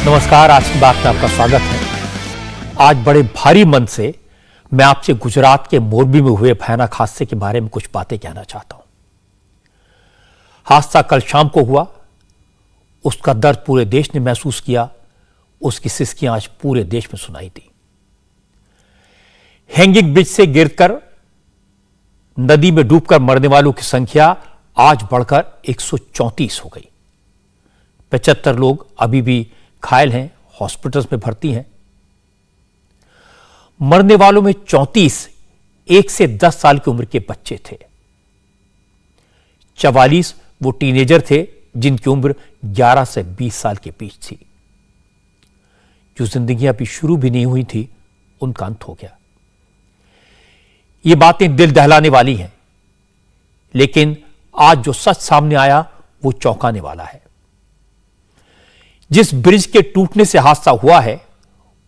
नमस्कार, आज की बात में आपका स्वागत है। आज बड़े भारी मन से मैं आपसे गुजरात के मोरबी में हुए भयानक हादसे के बारे में कुछ बातें कहना चाहता हूं। हादसा कल शाम को हुआ, उसका दर्द पूरे देश ने महसूस किया, उसकी सिसकियां आज पूरे देश में सुनाई दी। हैंगिंग ब्रिज से गिरकर नदी में डूबकर मरने वालों की संख्या आज बढ़कर 134 हो गई। 75 लोग अभी भी घायल हैं, हॉस्पिटल्स में भर्ती हैं। मरने वालों में 34 1 से 10 साल की उम्र के बच्चे थे। 44 वो टीनेजर थे जिनकी उम्र 11 से 20 साल के बीच थी। जो जिंदगियां अभी शुरू भी नहीं हुई थी, उनका अंत हो गया। ये बातें दिल दहलाने वाली हैं, लेकिन आज जो सच सामने आया वो चौंकाने वाला है। जिस ब्रिज के टूटने से हादसा हुआ है,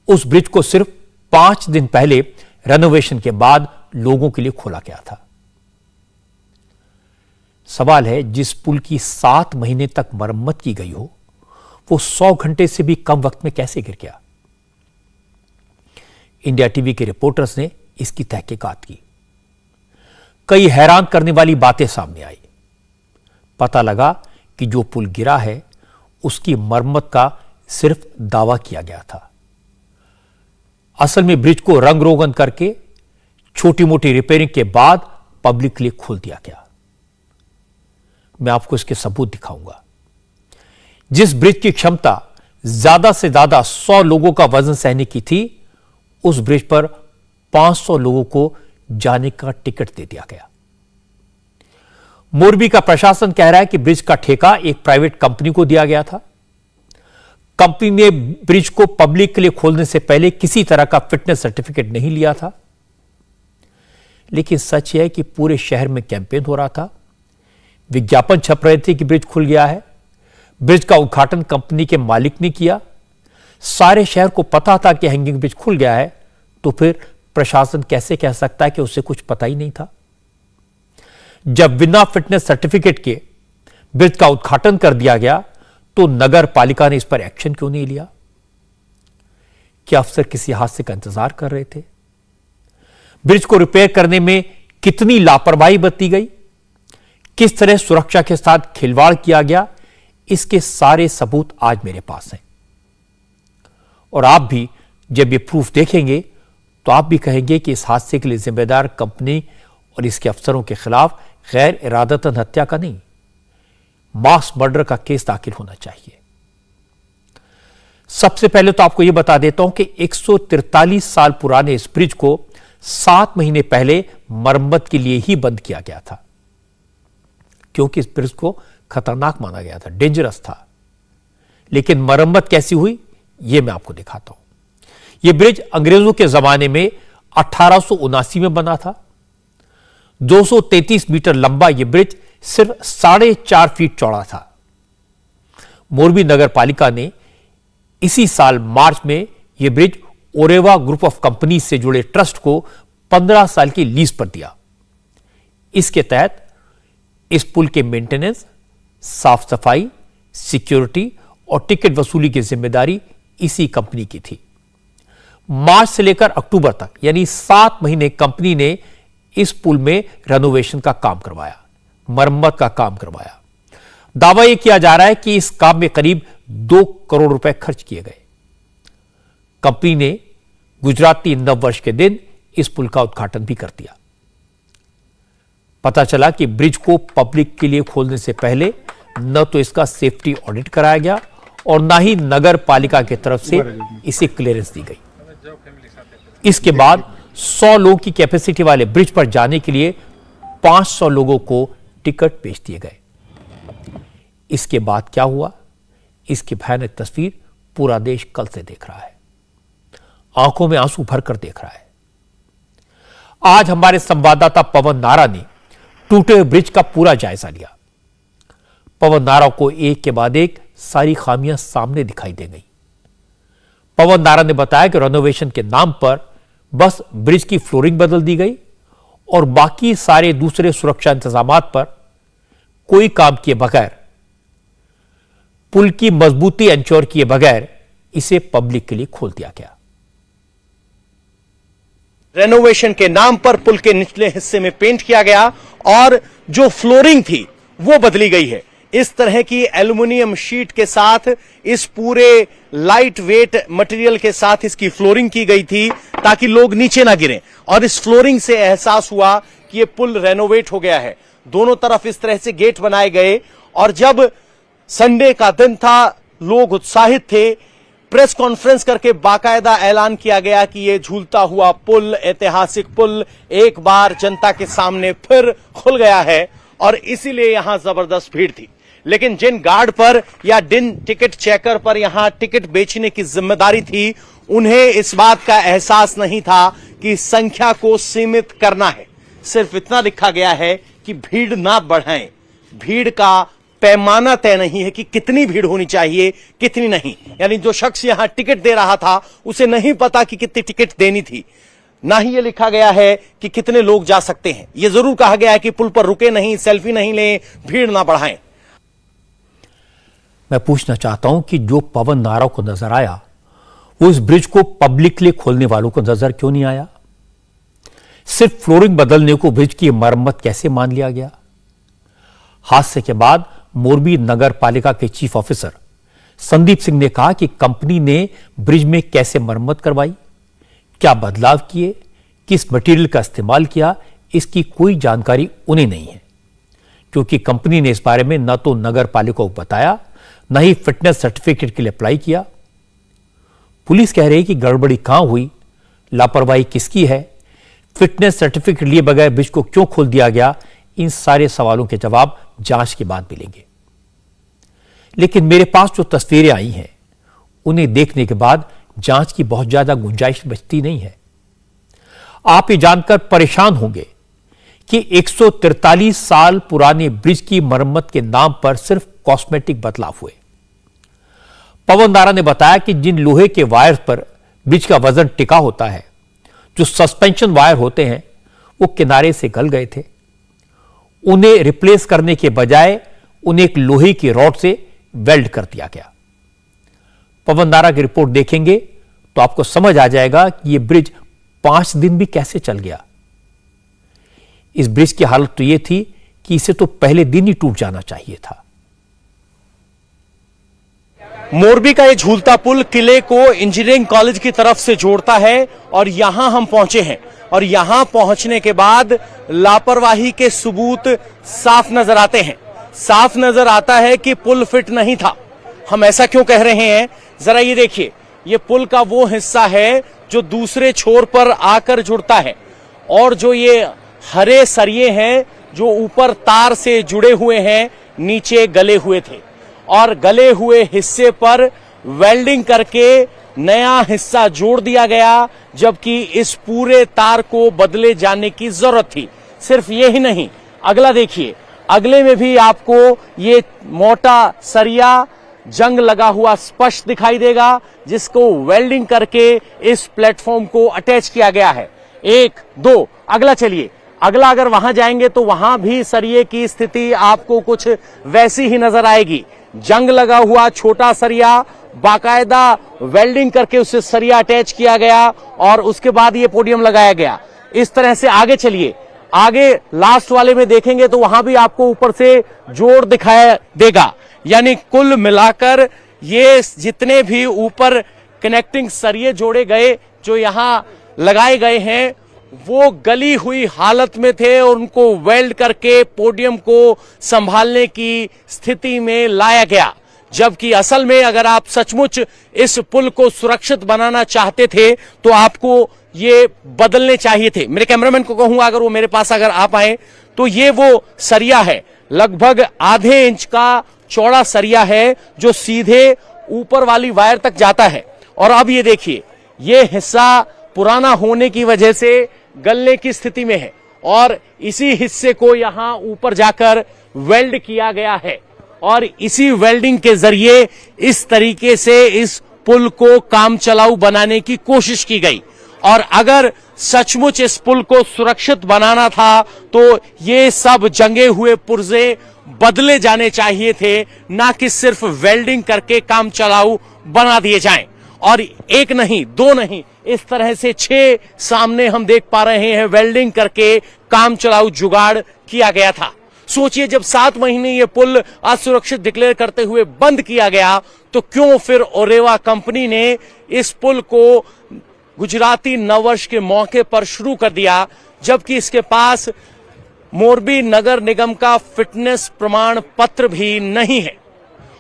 उस ब्रिज को सिर्फ 5 दिन पहले रेनोवेशन के बाद लोगों के लिए खोला गया था। सवाल है, जिस पुल की 7 महीने तक मरम्मत की गई हो, वो 100 घंटे से भी कम वक्त में कैसे गिर गया? इंडिया टीवी के रिपोर्टर्स ने इसकी तहकीकात की। कई हैरान करने वाली बातें सामने आई। पता लगा कि जो पुल गिरा है, उसकी मरम्मत का सिर्फ दावा किया गया था। असल में ब्रिज को रंग रोगन करके छोटी मोटी रिपेयरिंग के बाद पब्लिक के लिए खोल दिया गया। मैं आपको इसके सबूत दिखाऊंगा। जिस ब्रिज की क्षमता ज्यादा से ज्यादा 100 लोगों का वजन सहने की थी, उस ब्रिज पर 500 लोगों को जाने का टिकट दे दिया गया। मोरबी का प्रशासन कह रहा है कि ब्रिज का ठेका एक प्राइवेट कंपनी को दिया गया था। कंपनी ने ब्रिज को पब्लिक के लिए खोलने से पहले किसी तरह का फिटनेस सर्टिफिकेट नहीं लिया था। लेकिन सच यह है कि पूरे शहर में कैंपेन हो रहा था, विज्ञापन छप रहे थे कि ब्रिज खुल गया है। ब्रिज का उद्घाटन कंपनी के मालिक ने किया। सारे शहर को पता था कि हैंगिंग ब्रिज खुल गया है, तो फिर प्रशासन कैसे कह सकता है कि उसे कुछ पता ही नहीं था? जब बिना फिटनेस सर्टिफिकेट के ब्रिज का उद्घाटन कर दिया गया, तो नगर पालिका ने इस पर एक्शन क्यों नहीं लिया? क्या अफसर किसी हादसे का इंतजार कर रहे थे? ब्रिज को रिपेयर करने में कितनी लापरवाही बरती गई, किस तरह सुरक्षा के साथ खिलवाड़ किया गया, इसके सारे सबूत आज मेरे पास हैं। और आप भी जब ये प्रूफ देखेंगे, तो आप भी कहेंगे कि इस हादसे के लिए जिम्मेदार कंपनी और इसके अफसरों के खिलाफ गैर इरादतन हत्या का नहीं, मास मर्डर का केस दाखिल होना चाहिए। सबसे पहले तो आपको यह बता देता हूं कि 143 साल पुराने इस ब्रिज को 7 महीने पहले मरम्मत के लिए ही बंद किया गया था, क्योंकि इस ब्रिज को खतरनाक माना गया था, डेंजरस था। लेकिन मरम्मत कैसी हुई, यह मैं आपको दिखाता हूं। यह ब्रिज अंग्रेजों के जमाने में 1879 में बना था। 233 मीटर लंबा यह ब्रिज सिर्फ 4.5 फीट चौड़ा था। मोरबी नगर पालिका ने इसी साल मार्च में यह bridge Oreva group of company से जुड़े ट्रस्ट को 15 साल की लीज पर दिया। इसके तहत इस पुल के मेंटेनेंस, साफ सफाई, सिक्योरिटी और टिकट वसूली की जिम्मेदारी इसी कंपनी की थी। मार्च से लेकर अक्टूबर तक, यानी 7 महीने कंपनी ने इस पुल में रेनोवेशन का काम करवाया, मरम्मत का काम करवाया। दावा यह किया जा रहा है कि इस काम में करीब 2 करोड़ रुपए खर्च किए गए। कंपनी ने गुजराती नव वर्ष के दिन इस पुल का उद्घाटन भी कर दिया। पता चला कि ब्रिज को पब्लिक के लिए खोलने से पहले न तो इसका सेफ्टी ऑडिट कराया गया और न ही नगर पालिका की तरफ से इसे क्लियरेंस दी गई। इसके बाद 100 लोगों की कैपेसिटी वाले ब्रिज पर जाने के लिए 500 लोगों को टिकट बेच दिए गए। इसके बाद क्या हुआ, इसकी भयानक तस्वीर पूरा देश कल से देख रहा है, आंखों में आंसू भरकर देख रहा है। आज हमारे संवाददाता पवन नारा ने टूटे हुए ब्रिज का पूरा जायजा लिया। पवन नारा को एक के बाद एक सारी खामियां सामने दिखाई दे गई। पवन नारा ने बताया कि रेनोवेशन के नाम पर बस ब्रिज की फ्लोरिंग बदल दी गई और बाकी सारे दूसरे सुरक्षा इंतजामात पर कोई काम किए बगैर, पुल की मजबूती इंश्योर किए बगैर इसे पब्लिक के लिए खोल दिया गया। रेनोवेशन के नाम पर पुल के निचले हिस्से में पेंट किया गया और जो फ्लोरिंग थी वो बदली गई है। इस तरह की एल्युमिनियम शीट के साथ इस पूरे लाइट वेट मटेरियल के साथ इसकी फ्लोरिंग की गई थी ताकि लोग नीचे ना गिरें, और इस फ्लोरिंग से एहसास हुआ कि ये पुल रेनोवेट हो गया है। दोनों तरफ इस तरह से गेट बनाए गए और जब संडे का दिन था, लोग उत्साहित थे। प्रेस कॉन्फ्रेंस करके बाकायदा ऐलान किया गया कि यह झूलता हुआ पुल, ऐतिहासिक पुल एक बार जनता के सामने फिर खुल गया है और इसीलिए यहां जबरदस्त भीड़ थी। लेकिन जिन गार्ड पर या जिन टिकट चेकर पर यहां टिकट बेचने की जिम्मेदारी थी, उन्हें इस बात का एहसास नहीं था कि संख्या को सीमित करना है। सिर्फ इतना लिखा गया है कि भीड़ ना बढ़ाएं। भीड़ का पैमाना तय नहीं है कि कितनी भीड़ होनी चाहिए, कितनी नहीं। यानी जो शख्स यहां टिकट दे रहा था उसे नहीं पता कि कितनी टिकट देनी थी। ना ही यह लिखा गया है कि कितने लोग जा सकते हैं। यह जरूर कहा गया है कि पुल पर रुके नहीं, सेल्फी नहीं लें, भीड़ ना बढ़ाएं। मैं पूछना चाहता हूं कि जो पवन नारा को नजर आया वो इस ब्रिज को पब्लिकली खोलने वालों को नजर क्यों नहीं आया? सिर्फ फ्लोरिंग बदलने को ब्रिज की मरम्मत कैसे मान लिया गया? हादसे के बाद मोरबी नगर पालिका के चीफ ऑफिसर संदीप सिंह ने कहा कि कंपनी ने ब्रिज में कैसे मरम्मत करवाई, क्या बदलाव किए, किस मटेरियल का इस्तेमाल किया, इसकी कोई जानकारी उन्हें नहीं है, क्योंकि कंपनी ने इस बारे में न तो नगर पालिका को बताया, न ही फिटनेस सर्टिफिकेट के लिए अप्लाई किया। पुलिस कह रही है कि गड़बड़ी कहां हुई, लापरवाही किसकी है, फिटनेस सर्टिफिकेट लिए बगैर ब्रिज को क्यों खोल दिया गया, इन सारे सवालों के जवाब जांच के बाद मिलेंगे। लेकिन मेरे पास जो तस्वीरें आई हैं उन्हें देखने के बाद जांच की बहुत ज्यादा गुंजाइश बचती नहीं है। आप ये जानकर परेशान होंगे कि 143 साल पुराने ब्रिज की मरम्मत के नाम पर सिर्फ कॉस्मेटिक बदलाव हुए। पवन नारा ने बताया कि जिन लोहे के वायर पर ब्रिज का वजन टिका होता है, जो सस्पेंशन वायर होते हैं, वो किनारे से गल गए थे। उन्हें रिप्लेस करने के बजाय उन्हें एक लोहे की रॉड से वेल्ड कर दिया गया। पवन नारा की रिपोर्ट देखेंगे तो आपको समझ आ जाएगा कि यह ब्रिज 5 दिन भी कैसे चल गया। इस ब्रिज की हालत तो यह थी कि इसे तो पहले दिन ही टूट जाना चाहिए था। मोरबी का यह झूलता पुल किले को इंजीनियरिंग कॉलेज की तरफ से जोड़ता है और यहां हम पहुंचे हैं और यहां पहुंचने के बाद लापरवाही के सबूत साफ नजर आते हैं। साफ नजर आता है कि पुल फिट नहीं था। हम ऐसा क्यों कह रहे हैं, जरा ये देखिए, ये पुल का वो हिस्सा है जो दूसरे छोर पर आकर जुड़ता है और जो ये हरे सरिये हैं जो ऊपर तार से जुड़े हुए हैं, नीचे गले हुए थे और गले हुए हिस्से पर वेल्डिंग करके नया हिस्सा जोड़ दिया गया, जबकि इस पूरे तार को बदले जाने की जरूरत थी। सिर्फ ये ही नहीं, अगला देखिए, अगले में भी आपको ये मोटा सरिया जंग लगा हुआ स्पष्ट दिखाई देगा, जिसको वेल्डिंग करके इस प्लेटफॉर्म को अटैच किया गया है। 1, 2, अगला चलिए, अगला अगर वहां जाएंगे तो वहां भी सरिये की स्थिति आपको कुछ वैसी ही नजर आएगी। जंग लगा हुआ छोटा सरिया, बाकायदा वेल्डिंग करके उसे सरिया अटैच किया गया और उसके बाद ये पोडियम लगाया गया। इस तरह से आगे चलिए, आगे लास्ट वाले में देखेंगे तो वहां भी आपको ऊपर से जोड़ दिखाया देगा। यानी कुल मिलाकर ये जितने भी ऊपर कनेक्टिंग सरिये जोड़े गए, जो यहां लगाए गए हैं, वो गली हुई हालत में थे और उनको वेल्ड करके पोडियम को संभालने की स्थिति में लाया गया। जबकि असल में अगर आप सचमुच इस पुल को सुरक्षित बनाना चाहते थे तो आपको ये बदलने चाहिए थे। मेरे कैमरामैन को कहूंगा अगर वो मेरे पास अगर आ पाए तो ये वो सरिया है, लगभग आधे इंच का चौड़ा सरिया है जो सीधे ऊपर वाली वायर तक जाता है। और अब ये देखिए, ये हिस्सा पुराना होने की वजह से गलने की स्थिति में है और इसी हिस्से को यहां ऊपर जाकर वेल्ड किया गया है और इसी वेल्डिंग के जरिए इस तरीके से इस पुल को काम चलाऊ बनाने की कोशिश की गई। और अगर सचमुच इस पुल को सुरक्षित बनाना था तो ये सब जंगे हुए पुर्जे बदले जाने चाहिए थे, ना कि सिर्फ वेल्डिंग करके काम चलाऊ बना दिए जाएं। और एक नहीं, दो नहीं, इस तरह से 6 सामने हम देख पा रहे हैं वेल्डिंग करके काम चलाऊ जुगाड़ किया गया था। सोचिए, जब 7 महीने ये पुल असुरक्षित डिक्लेयर करते हुए बंद किया गया, तो क्यों फिर ओरेवा कंपनी ने इस पुल को गुजराती नववर्ष के मौके पर शुरू कर दिया, जबकि इसके पास मोरबी नगर निगम का फिटनेस प्रमाण पत्र भी नहीं है।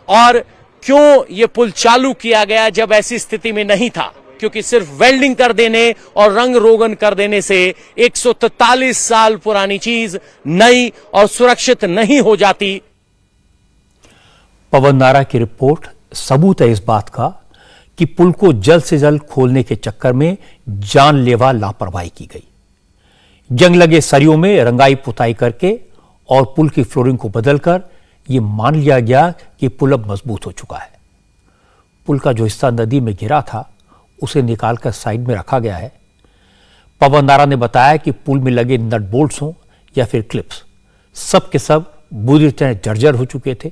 और क्यों ये पुल चालू किया गया जब ऐसी स्थिति में नहीं था? क्योंकि सिर्फ वेल्डिंग कर देने और रंग रोगन कर देने से 143 साल पुरानी चीज नई और सुरक्षित नहीं हो जाती। पवन नारा की रिपोर्ट सबूत है इस बात का कि पुल को जल्द से जल्द खोलने के चक्कर में जानलेवा लापरवाही की गई। जंग लगे सरियों में रंगाई पुताई करके और पुल की फ्लोरिंग को बदलकर यह मान लिया गया कि पुल अब मजबूत हो चुका है। पुल का जो हिस्सा नदी में गिरा था उसे निकालकर साइड में रखा गया है। पवन नारा ने बताया कि पुल में लगे नट बोल्ट्स हों या फिर क्लिप्स, सब के सब बुरी तरह जर्जर हो चुके थे।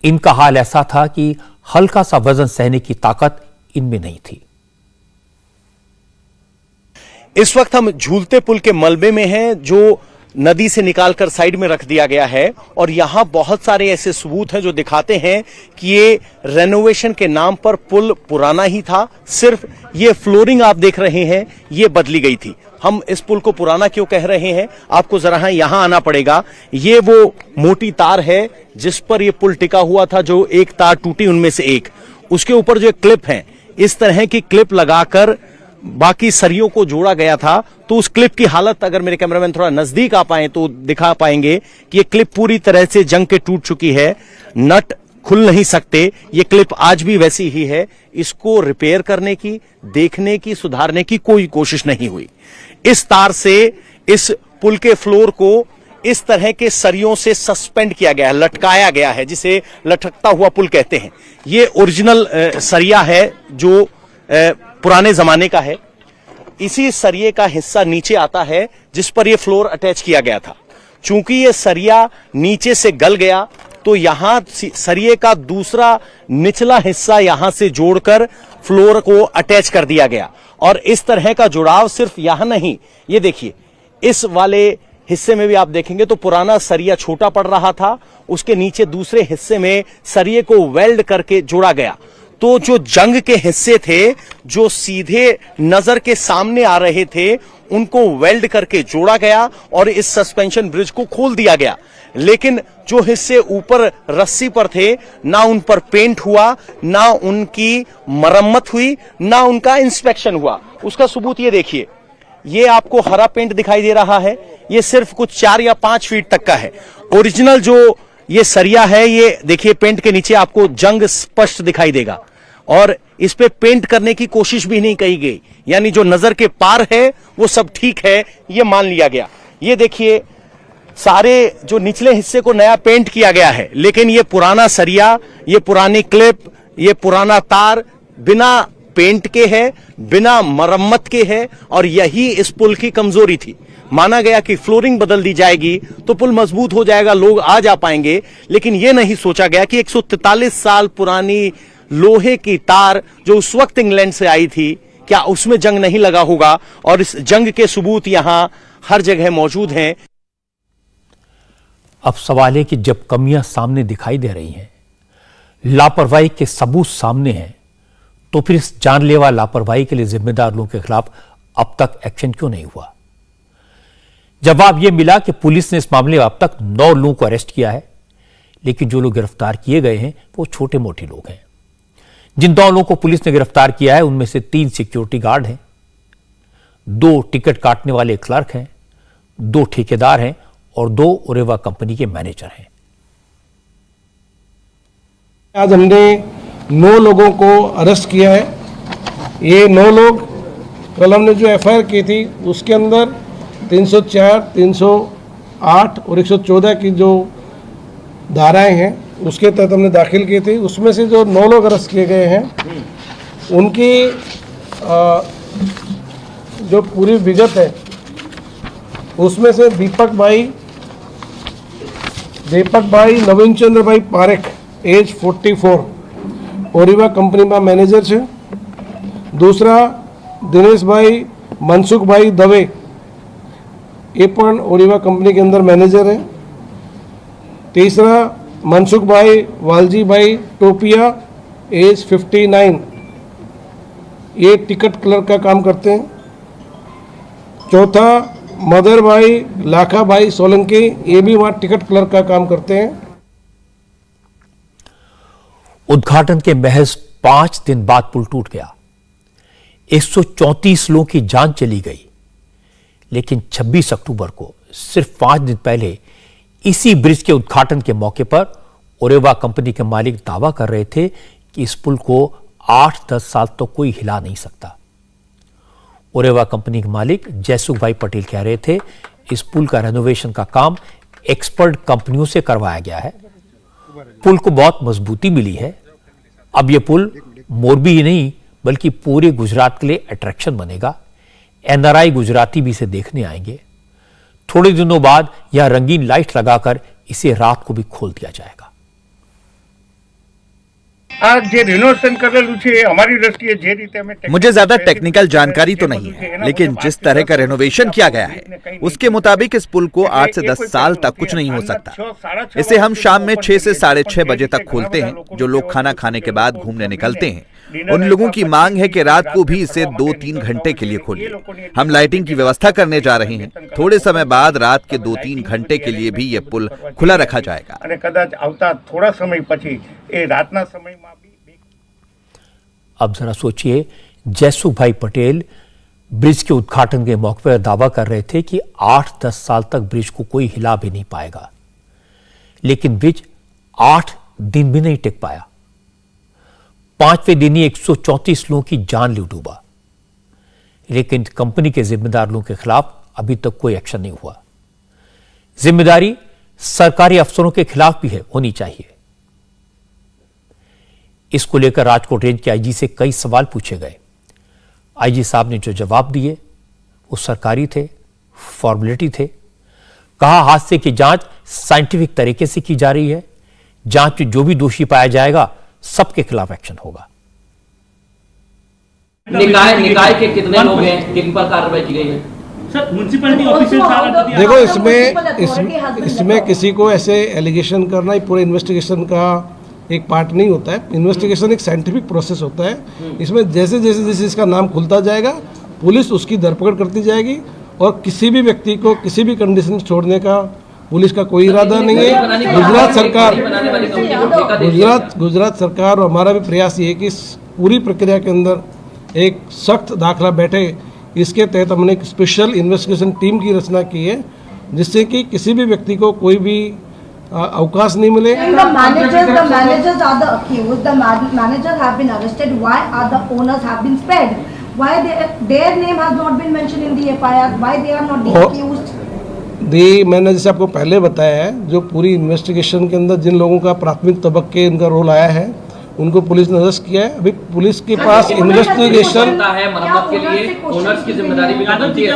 इनका हाल ऐसा था कि हल्का सा वजन सहने की ताकत इनमें नहीं थी। इस वक्त हम झूलते पुल के मलबे में हैं, जो नदी से निकालकर साइड में रख दिया गया है। और यहां बहुत सारे ऐसे सबूत हैं जो दिखाते हैं कि ये रेनोवेशन के नाम पर पुल पुराना ही था। सिर्फ ये फ्लोरिंग आप देख रहे हैं, ये बदली गई थी। हम इस पुल को पुराना क्यों कह रहे हैं, आपको जरा यहां आना पड़ेगा। ये वो मोटी तार है जिस पर यह पुल टिका हुआ था, जो एक तार टूटी उनमें से एक, उसके ऊपर जो क्लिप है, इस तरह की क्लिप लगाकर बाकी सरियों को जोड़ा गया था। तो उस क्लिप की हालत, अगर मेरे कैमरामैन थोड़ा नजदीक आ पाए तो दिखा पाएंगे कि ये क्लिप पूरी तरह से जंग के टूट चुकी है, नट खुल नहीं सकते। ये क्लिप आज भी वैसी ही है। इसको रिपेयर करने की, देखने की, सुधारने की कोई कोशिश नहीं हुई। इस तार से इस पुल के फ्लोर को इस तरह के सरियों से सस्पेंड किया गया है, लटकाया गया है, जिसे लटकता हुआ पुल कहते हैं। ये ओरिजिनल सरिया है जो पुराने जमाने का है। इसी सरिये का हिस्सा नीचे आता है जिस पर यह फ्लोर अटैच किया गया था। चूंकि यह सरिया नीचे से गल गया, तो यहां सरिये का दूसरा निचला हिस्सा यहां से जोड़कर फ्लोर को अटैच कर दिया गया। और इस तरह का जुड़ाव सिर्फ यहां नहीं, ये देखिए, इस वाले हिस्से में भी आप देखेंगे तो पुराना सरिया छोटा पड़ रहा था, उसके नीचे दूसरे हिस्से में सरिये को वेल्ड करके जोड़ा गया। तो जो जंग के हिस्से थे, जो सीधे नजर के सामने आ रहे थे, उनको वेल्ड करके जोड़ा गया और इस सस्पेंशन ब्रिज को खोल दिया गया। लेकिन जो हिस्से ऊपर रस्सी पर थे, ना उन पर पेंट हुआ, ना उनकी मरम्मत हुई, ना उनका इंस्पेक्शन हुआ। उसका सबूत ये देखिए, ये आपको हरा पेंट दिखाई दे रहा है, ये सिर्फ कुछ 4 या 5 फीट तक का है। ओरिजिनल जो ये सरिया है, ये देखिए, पेंट के नीचे आपको जंग स्पष्ट दिखाई देगा और इस पे पेंट करने की कोशिश भी नहीं की गई। यानी जो नजर के पार है वो सब ठीक है, ये मान लिया गया। ये देखिए, सारे जो निचले हिस्से को नया पेंट किया गया है, लेकिन ये पुराना सरिया, ये पुरानी क्लिप, ये पुराना तार बिना पेंट के है, बिना मरम्मत के है। और यही इस पुल की कमजोरी थी। माना गया कि फ्लोरिंग बदल दी जाएगी तो पुल मजबूत हो जाएगा, लोग आ जा पाएंगे। लेकिन यह नहीं सोचा गया कि 143 साल पुरानी लोहे की तार जो उस वक्त इंग्लैंड से आई थी, क्या उसमें जंग नहीं लगा होगा? और इस जंग के सबूत यहां हर जगह मौजूद हैं। अब सवाल है कि जब कमियां सामने दिखाई दे रही हैं, लापरवाही के सबूत सामने हैं, तो फिर इस जानलेवा लापरवाही के लिए जिम्मेदार लोगों के खिलाफ अब तक एक्शन क्यों नहीं हुआ? जवाब यह मिला कि पुलिस ने इस मामले में अब तक 9 लोगों को अरेस्ट किया है, लेकिन जो लोग गिरफ्तार किए गए हैं वो छोटे मोटे लोग हैं। जिन 2 लोगों को पुलिस ने गिरफ्तार किया है उनमें से 3 सिक्योरिटी गार्ड हैं, 2 टिकट काटने वाले क्लर्क हैं, 2 ठेकेदार हैं और 2 ओरेवा कंपनी के मैनेजर हैं। आज हमने 9 लोगों को अरेस्ट किया है। ये 9 लोग, कल हमने जो एफआईआर की थी उसके अंदर 304, 308 और 114 की जो धाराएं हैं उसके तहत हमने दाखिल की थी। उसमें से जो 9 लोग अरेस्ट किए गए हैं उनकी जो पूरी विगत है, उसमें से दीपक भाई नवीन चंद्र भाई पारेख, एज 44, ઓરિવા કંપનીમાં મેનેજર છે. दूसरा દિનેશભાઈ મનસુખભાઈ દવે, ये પણ ઓરિવા કંપની के अंदर मैनेजर है. तीसरा मनसुखभाई वालजीभाई टोपिया, एज 59, ये टिकट क्लर्क का काम करते हैं. चौथा मदरभाई लाखाभाई सोलंकी, ये भी वहाँ टिकट क्लर्क का काम करते हैं. उद्घाटन के महज 5 दिन बाद पुल टूट गया. 134 लोगों की जान चली गई. लेकिन 26 अक्टूबर को, सिर्फ 5 दिन पहले, इसी ब्रिज के उद्घाटन के मौके पर ओरेवा कंपनी के मालिक दावा कर रहे थे कि इस पुल को 8-10 साल तक तो कोई हिला नहीं सकता. ओरेवा कंपनी के मालिक जयसुख पटेल कह रहे थे इस पुल का रेनोवेशन का काम एक्सपर्ट कंपनियों से करवाया गया है. पुल को बहुत मजबूती मिली है. अब यह पुल मोरबी ही नहीं बल्कि पूरे गुजरात के लिए अट्रैक्शन बनेगा. एनआरआई गुजराती भी इसे देखने आएंगे. थोड़े दिनों बाद यह रंगीन लाइट लगाकर इसे रात को भी खोल दिया जाएगा. मुझे ज्यादा टेक्निकल जानकारी तो नहीं है, लेकिन जिस तरह का रेनोवेशन किया गया है उसके मुताबिक इस पुल को 8 से 10 साल तक कुछ नहीं हो सकता. इसे हम शाम में 6 से 6:30 बजे तक खोलते हैं. जो लोग खाना खाने के बाद घूमने निकलते हैं उन लोगों की मांग है कि रात को भी इसे 2-3 घंटे के लिए खोलिए. हम लाइटिंग की व्यवस्था करने जा रहे हैं. थोड़े समय बाद रात के 2-3 घंटे के लिए भी यह पुल खुला रखा जाएगा. अब जरा सोचिए, जयसुख भाई पटेल ब्रिज के उद्घाटन के मौके पर दावा कर रहे थे कि 8-10 साल तक ब्रिज को कोई हिला भी नहीं पाएगा. लेकिन ब्रिज 8 दिन भी नहीं टिक पाया. 5वें दिन ही 134 लोगों की जान ले डूबा. लेकिन कंपनी के जिम्मेदार लोगों के खिलाफ अभी तक कोई एक्शन नहीं हुआ. जिम्मेदारी सरकारी अफसरों के खिलाफ भी है, होनी चाहिए. इसको लेकर राजकोट रेंज के आईजी से कई सवाल पूछे गए. आईजी साहब ने जो जवाब दिए वो सरकारी थे, फॉर्मेलिटी थे. कहा हादसे की जांच साइंटिफिक तरीके से की जा रही है. जांच में जो भी दोषी पाया जाएगा सबके खिलाफ एक्शन होगा. निकाय के कितने लोग हैं जिन पर कार्रवाई की गई है? सर, म्युनिसिपैलिटी ऑफिसर देखो, इसमें किसी को ऐसे एलिगेशन करना ही पूरे इन्वेस्टिगेशन का एक पार्ट नहीं होता है. इन्वेस्टिगेशन एक साइंटिफिक प्रोसेस होता है. इसमें जैसे जैसे इसका नाम खुलता जाएगा पुलिस उसकी धरपकड़ करती जाएगी. और किसी भी व्यक्ति को किसी भी कंडीशन में छोड़ने का पुलिस का कोई इरादा नहीं है. गुजरात सरकार और हमारा भी प्रयास ये है कि इस पूरी प्रक्रिया के अंदर एक सख्त दाखला बैठे. इसके तहत हमने एक स्पेशल इन्वेस्टिगेशन टीम की रचना की है जिससे कि किसी भी व्यक्ति को कोई भी अवकाश नहीं मिले. The managers are the accused. The managers have been arrested. Why are the owners have been spared? Why their name has not been mentioned in the FIR? Why they are not the accused? मैंने जैसे आपको पहले बताया है, जो पूरी investigation के अंदर जिन लोगों का प्राथमिक तबक्के इनका रोल आया है उनको पुलिस ने अरेस्ट किया है. अभी पुलिस के पास इन्वेस्टिगेशन मरम्मत के लिए ओनर्स की जिम्मेदारी भी बनती है.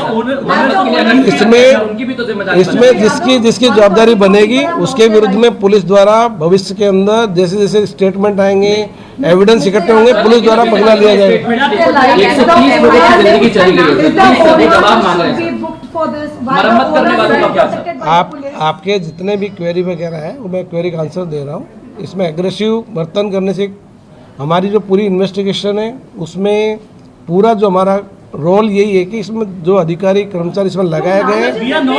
इसमें जिसकी जवाबदारी बनेगी उसके विरुद्ध में पुलिस द्वारा भविष्य के अंदर जैसे जैसे स्टेटमेंट आएंगे, एविडेंस इकट्ठे होंगे, पुलिस द्वारा पगला लिया जाएगा. 130 लोगों की जिंदगी चली गई है. सभी जवाब मांग रहे हैं. मरम्मत करने वालों का क्या सर? आपके जितने भी क्वेरी वगैरह है वो मैं क्वेरी का आंसर दे रहा हूँ. इसमें एग्रेसिव बर्तन करने से हमारी जो पूरी इन्वेस्टिगेशन है उसमें पूरा जो हमारा रोल यही है कि इसमें जो अधिकारी कर्मचारी इसमें लगाए गए हैं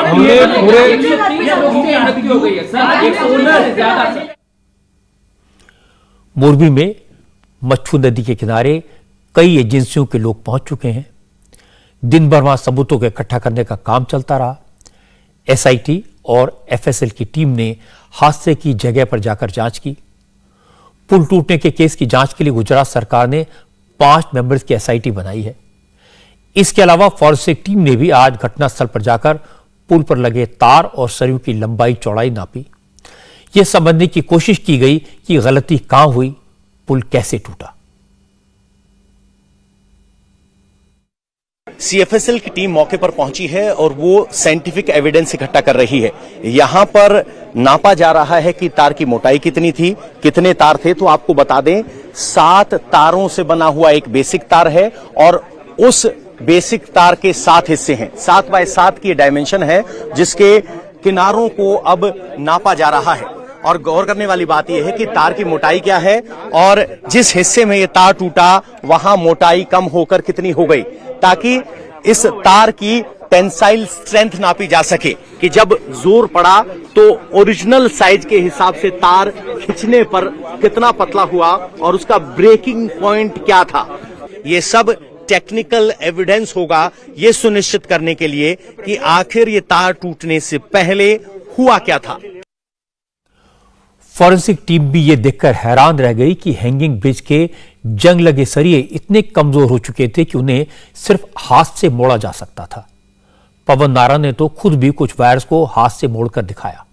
हमने पूरे. मोरबी में मच्छू नदी के किनारे कई एजेंसियों के लोग पहुंच चुके हैं. दिन भर वहां सबूतों को इकट्ठा करने का काम चलता रहा. एसआईटी और एफएसएल की टीम ने हादसे की जगह पर जाकर जांच की. पुल टूटने के केस की जांच के लिए गुजरात सरकार ने 5 मेंबर्स की एसआईटी बनाई है. इसके अलावा फॉरेंसिक टीम ने भी आज घटनास्थल पर जाकर पुल पर लगे तार और सरियों की लंबाई चौड़ाई नापी. यह समझने की कोशिश की गई कि गलती कहां हुई, पुल कैसे टूटा. सीएफएसएल की टीम मौके पर पहुंची है और वो साइंटिफिक एविडेंस इकट्ठा कर रही है. यहां पर नापा जा रहा है कि तार की मोटाई कितनी थी, कितने तार थे. तो आपको बता दें 7 तारों से बना हुआ एक बेसिक तार है और उस बेसिक तार के 7 हिस्से हैं। 7 बाय 7 की डायमेंशन है जिसके किनारों को अब नापा जा रहा है। और गौर करने वाली बात यह है कि तार की मोटाई क्या है और जिस हिस्से में यह तार टूटा वहां मोटाई कम होकर कितनी हो गई, ताकि इस तार की टेंसाइल स्ट्रेंथ नापी जा सके कि जब जोर पड़ा तो ओरिजिनल साइज के हिसाब से तार खींचने पर कितना पतला हुआ और उसका ब्रेकिंग पॉइंट क्या था। ये सब टेक्निकल एविडेंस होगा ये सुनिश्चित करने के लिए कि आखिर ये तार टूटने से पहले हुआ क्या था। फॉरेंसिक टीम भी ये देखकर हैरान रह गई कि हैंगिंग ब्रिज के जंग लगे सरिये इतने कमजोर हो चुके थे कि उन्हें सिर्फ हाथ से मोड़ा जा सकता था। पवन नारायण ने तो खुद भी कुछ वायर्स को हाथ से मोड़कर दिखाया।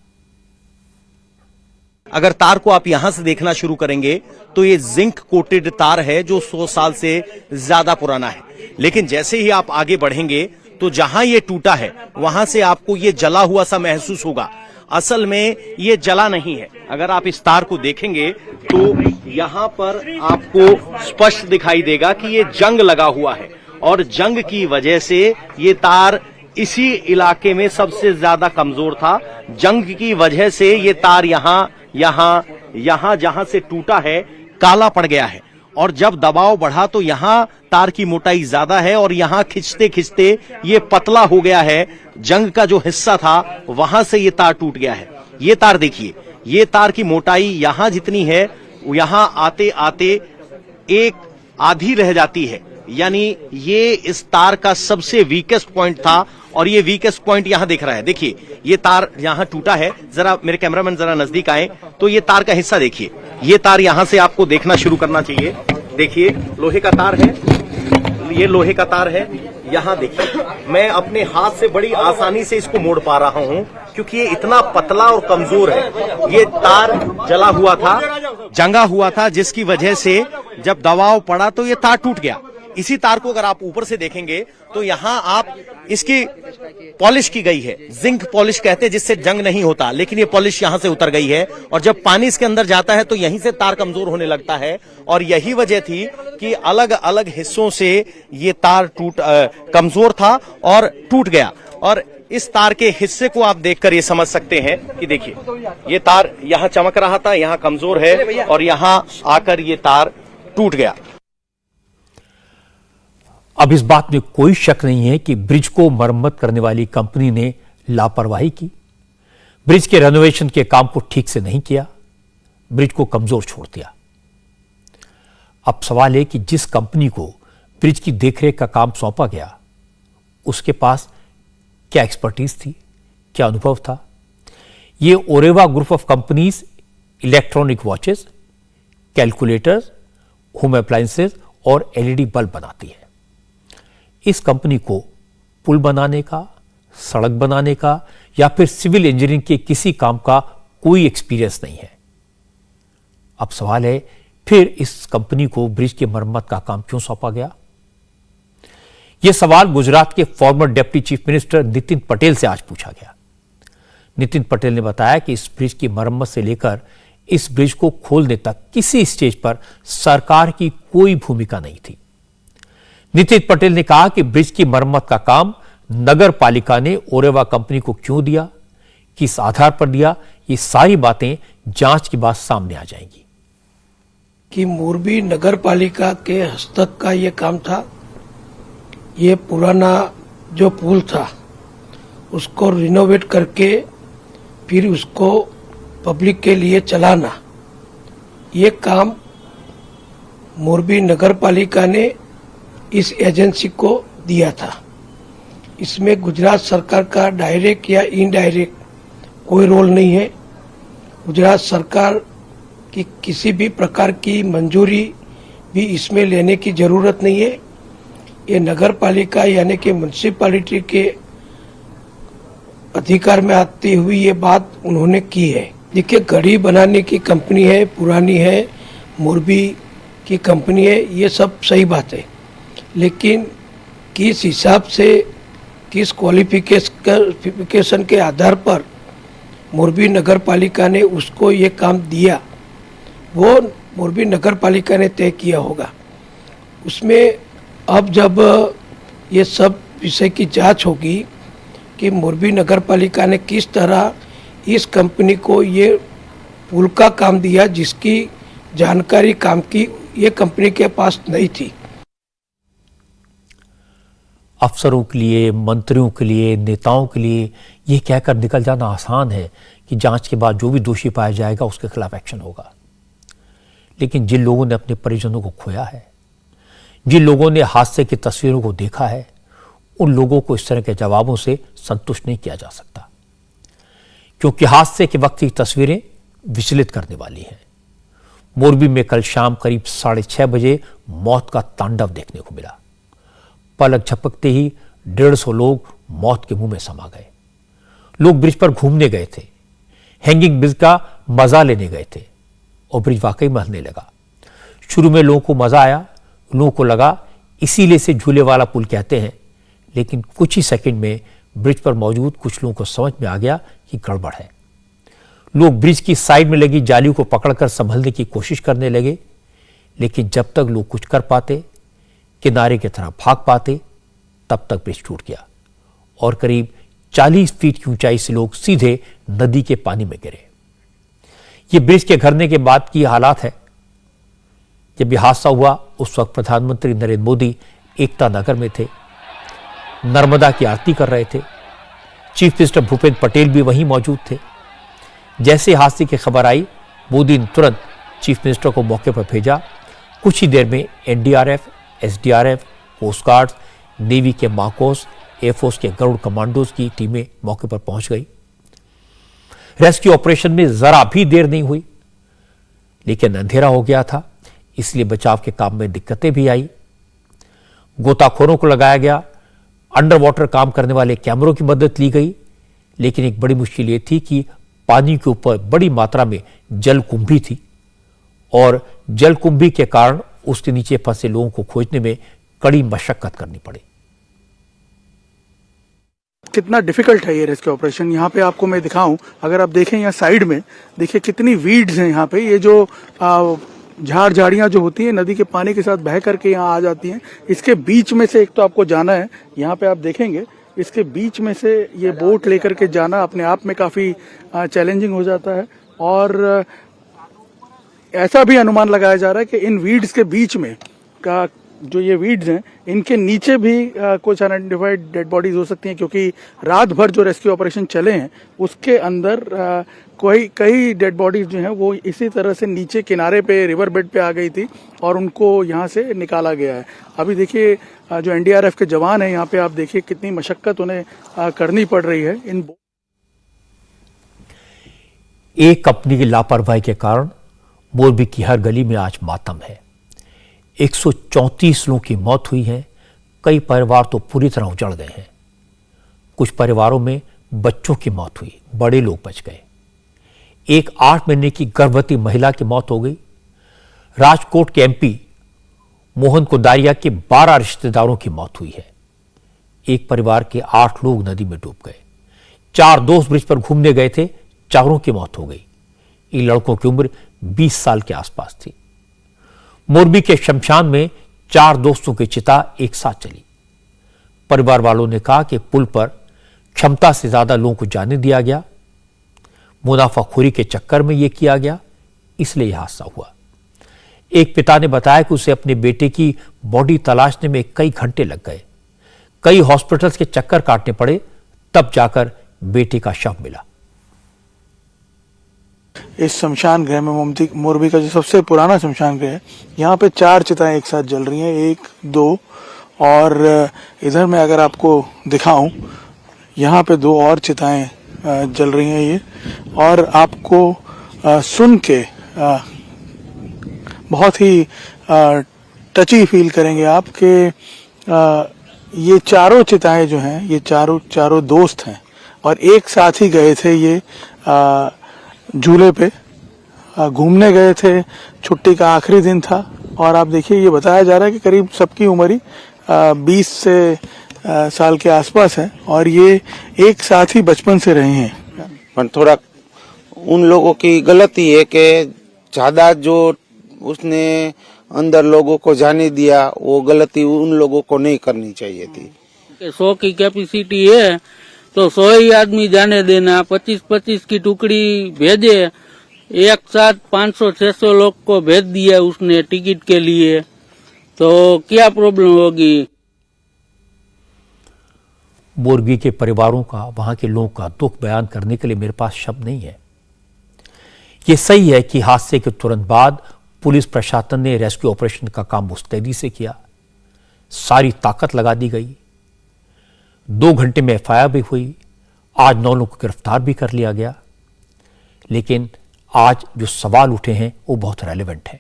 अगर तार को आप यहां से देखना शुरू करेंगे तो ये जिंक कोटेड तार है जो 100 साल से ज्यादा पुराना है, लेकिन जैसे ही आप आगे बढ़ेंगे तो जहां ये टूटा है वहां से आपको ये जला हुआ सा महसूस होगा। असल में ये जला नहीं है। अगर आप इस तार को देखेंगे तो यहां पर आपको स्पष्ट दिखाई देगा कि ये जंग लगा हुआ है और जंग की वजह से ये तार इसी इलाके में सबसे ज्यादा कमजोर था। जंग की वजह से ये तार यहां जहां से टूटा है काला पड़ गया है और जब दबाव बढ़ा तो यहां तार की मोटाई ज्यादा है और यहां खिंचते खिंचते ये पतला हो गया है। जंग का जो हिस्सा था वहां से ये तार टूट गया है। ये तार देखिए, ये तार की मोटाई यहां जितनी है यहां आते आते एक आधी रह जाती है, यानी ये इस तार का सबसे वीकेस्ट पॉइंट था और ये वीकेस्ट पॉइंट यहां दिख रहा है। देखिए ये तार यहां टूटा है। जरा मेरे कैमरामैन जरा नजदीक आए तो ये तार का हिस्सा देखिए। ये तार यहां से आपको देखना शुरू करना चाहिए। देखिए लोहे का तार है, ये लोहे का तार है। यहां देखिए मैं अपने हाथ से बड़ी आसानी से इसको मोड़ पा रहा हूं क्योंकि ये इतना पतला और कमजोर है। ये तार जला हुआ था, जंगा हुआ था, जिसकी वजह से जब दबाव पड़ा तो ये तार टूट गया। इसी तार को अगर आप ऊपर से देखेंगे तो यहां आप इसकी पॉलिश की गई है, जिंक पॉलिश कहते हैं, जिससे जंग नहीं होता, लेकिन ये पॉलिश यहां से उतर गई है और जब पानी इसके अंदर जाता है तो यहीं से तार कमजोर होने लगता है। और यही वजह थी कि अलग अलग हिस्सों से ये तार कमजोर था और टूट गया। और इस तार के हिस्से को आप देखकर ये समझ सकते हैं कि देखिए ये तार यहां चमक रहा था, यहां कमजोर है और यहां आकर ये तार टूट गया। अब इस बात में कोई शक नहीं है कि ब्रिज को मरम्मत करने वाली कंपनी ने लापरवाही की, ब्रिज के रेनोवेशन के काम को ठीक से नहीं किया, ब्रिज को कमजोर छोड़ दिया। अब सवाल है कि जिस कंपनी को ब्रिज की देखरेख का काम सौंपा गया उसके पास क्या एक्सपर्टीज थी, क्या अनुभव था। ये Oreva group of companies electronic watches, calculators, home appliances और एलईडी बल्ब बनाती है। इस कंपनी को पुल बनाने का, सड़क बनाने का या फिर सिविल इंजीनियरिंग के किसी काम का कोई एक्सपीरियंस नहीं है। अब सवाल है फिर इस कंपनी को ब्रिज की मरम्मत का काम क्यों सौंपा गया। यह सवाल गुजरात के farmer deputy chief minister Nitin Patel से आज पूछा गया। नितिन पटेल ने बताया कि इस ब्रिज की मरम्मत से लेकर इस ब्रिज को खोलने तक किसी स्टेज पर सरकार की कोई भूमिका नहीं थी। नितिन पटेल ने कहा कि ब्रिज की मरम्मत का काम नगर पालिका ने ओरेवा कंपनी को क्यों दिया, किस आधार पर दिया, ये सारी बातें जांच के बाद सामने आ जाएंगी। कि मोरबी नगर पालिका के हस्तक का ये काम था। ये पुराना जो पुल था उसको रिनोवेट करके फिर उसको पब्लिक के लिए चलाना, ये काम मोरबी नगर पालिका ने इस एजेंसी को दिया था। इसमें गुजरात सरकार का डायरेक्ट या इनडायरेक्ट कोई रोल नहीं है। गुजरात सरकार की किसी भी प्रकार की मंजूरी भी इसमें लेने की जरूरत नहीं है। ये नगर पालिका यानी कि म्युनिसिपैलिटी के अधिकार में आती हुई ये बात उन्होंने की है। देखिए घड़ी बनाने की कंपनी है, पुरानी है, मोरबी की कंपनी है, ये सब सही बात है, लेकिन किस हिसाब से, किस क्वालिफिकेशन के आधार पर मोरबी नगर पालिका ने उसको ये काम दिया, वो मोरबी नगर पालिका ने तय किया होगा। उसमें अब जब ये सब विषय की जांच होगी कि मोरबी नगर पालिका ने किस तरह इस कंपनी को ये पुल का काम दिया जिसकी जानकारी काम की ये कंपनी के पास नहीं थी। अफसरों के लिए, मंत्रियों के लिए, नेताओं के लिए ये कहकर निकल जाना आसान है कि जांच के बाद जो भी दोषी पाया जाएगा उसके खिलाफ एक्शन होगा। लेकिन जिन लोगों ने अपने परिजनों को खोया है, जिन लोगों ने हादसे की तस्वीरों को देखा है, उन लोगों को इस तरह के जवाबों से संतुष्ट नहीं किया जा सकता, क्योंकि हादसे के वक्त की तस्वीरें विचलित करने वाली हैं। मोरबी में कल शाम करीब 6:30 बजे मौत का तांडव देखने को मिला। पलक झपकते ही 150 लोग मौत के मुंह में समा गए। लोग ब्रिज पर घूमने गए थे, हैंगिंग ब्रिज का मजा लेने गए थे और ब्रिज वाकई में हिलने लगा। शुरू में लोगों को मजा आया, लोगों को लगा इसीलिए से झूले वाला पुल कहते हैं, लेकिन कुछ ही सेकंड में ब्रिज पर मौजूद कुछ लोगों को समझ में आ गया कि गड़बड़ है। लोग ब्रिज की साइड में लगी जालियों को पकड़कर संभलने की कोशिश करने लगे, लेकिन जब तक लोग कुछ कर पाते, किनारे की तरफ भाग पाते, तब तक ब्रिज टूट गया और करीब 40 फीट की ऊंचाई से लोग सीधे नदी के पानी में गिरे। ये ब्रिज के गिरने के बाद की हालात है। जब यह हादसा हुआ उस वक्त प्रधानमंत्री नरेंद्र मोदी एकता नगर में थे, नर्मदा की आरती कर रहे थे। चीफ मिनिस्टर भूपेंद्र पटेल भी वहीं मौजूद थे। जैसे हादसे की खबर आई, मोदी ने तुरंत चीफ मिनिस्टर को मौके पर भेजा। कुछ ही देर में NDRF, SDRF, coast guard, navy के माकोस, एयरफोर्स के गरुड़ कमांडोज की टीमें मौके पर पहुंच गई। रेस्क्यू ऑपरेशन में जरा भी देर नहीं हुई, लेकिन अंधेरा हो गया था, इसलिए बचाव के काम में दिक्कतें भी आई। गोताखोरों को लगाया गया, अंडर वाटर काम करने वाले कैमरों की मदद ली गई, लेकिन एक बड़ी मुश्किल ये थी कि पानी के ऊपर बड़ी मात्रा में जलकुंभी थी और जलकुंभी के कारण उसके नीचे फंसे लोगों को खोजने में कड़ी मशक्कत करनी पड़ी। कितना डिफिकल्ट है ये रेस्क्यू ऑपरेशन। यहाँ पे आपको मैं दिखाऊं, अगर आप देखें यहाँ साइड में देखिए कितनी वीड्स हैं यहाँ पे। ये जो झाड़ झाड़ियां जो होती हैं नदी के पानी के साथ बह करके यहाँ आ जाती हैं। इसके बीच में से एक तो आपको जाना है, यहाँ पे आप देखेंगे इसके बीच में से ये बोट लेकर के जाना अपने आप में काफी चैलेंजिंग हो जाता है। और ऐसा भी अनुमान लगाया जा रहा है कि इन वीड्स के बीच में का जो ये वीड्स हैं इनके नीचे भी कुछ अनआइडेंटिफाइड डेड बॉडीज हो सकती हैं, क्योंकि रात भर जो रेस्क्यू ऑपरेशन चले हैं उसके अंदर कई डेड बॉडीज जो हैं वो इसी तरह से नीचे किनारे पे रिवर बेड पे आ गई थी और उनको यहाँ से निकाला गया है। अभी देखिए जो एनडीआरएफ के जवान हैं यहाँ पे आप देखिए कितनी मशक्कत उन्हें करनी पड़ रही है। एक कंपनी की लापरवाही के कारण मोरबी की हर गली में आज मातम है। 134 लोगों की मौत हुई है। कई परिवार तो पूरी तरह उजड़ गए हैं। कुछ परिवारों में बच्चों की मौत हुई, बड़े लोग बच गए। एक 8 महीने की गर्भवती महिला की मौत हो गई। राजकोट के एमपी मोहन कोदारिया के 12 रिश्तेदारों की मौत हुई है। एक परिवार के 8 लोग नदी में डूब गए। 4 दोस्त ब्रिज पर घूमने गए थे, चारों की मौत हो गई। इन लड़कों की उम्र 20 साल के आसपास थी। मोरबी के शमशान में 4 दोस्तों की चिता एक साथ चली। परिवार वालों ने कहा कि पुल पर क्षमता से ज्यादा लोगों को जाने दिया गया। मुनाफाखोरी के चक्कर में यह किया गया, इसलिए यह हादसा हुआ। एक पिता ने बताया कि उसे अपने बेटे की बॉडी तलाशने में कई घंटे लग गए। कई हॉस्पिटल्स के चक्कर काटने पड़े, तब जाकर बेटे का शव मिला। इस शमशान गृह में मोरबी का जो सबसे पुराना शमशान गृह है, यहाँ पे 4 चिताएं एक साथ जल रही हैं, 1, 2 और इधर मैं अगर आपको दिखाऊं यहाँ पे 2 और चिताएं जल रही हैं ये। और आपको सुन के बहुत ही टची फील करेंगे आप कि ये चारों चिताएं जो हैं ये चारों दोस्त हैं और एक साथ ही गए थे। ये झूले पे घूमने गए थे, छुट्टी का आखिरी दिन था और आप देखिए ये बताया जा रहा है कि करीब सबकी उम्र ही 20 से साल के आसपास है और ये एक साथ ही बचपन से रहे हैं। पर थोड़ा उन लोगों की गलती है कि ज्यादा जो उसने अंदर लोगों को जाने दिया, वो गलती उन लोगों को नहीं करनी चाहिए थी। 100 की कैपेसिटी है तो 100 ही आदमी जाने देना, 25-25 की टुकड़ी भेजे, एक साथ 500-600 लोग को भेज दिया उसने टिकट के लिए, तो क्या प्रॉब्लम होगी। मोरबी के परिवारों का, वहां के लोगों का दुख बयान करने के लिए मेरे पास शब्द नहीं है। ये सही है कि हादसे के तुरंत बाद पुलिस प्रशासन ने रेस्क्यू ऑपरेशन का काम मुस्तैदी से किया, सारी ताकत लगा दी गई, 2 घंटे में एफआईआर भी हुई, आज 9 लोगों को गिरफ्तार भी कर लिया गया। लेकिन आज जो सवाल उठे हैं वो बहुत रेलेवेंट हैं।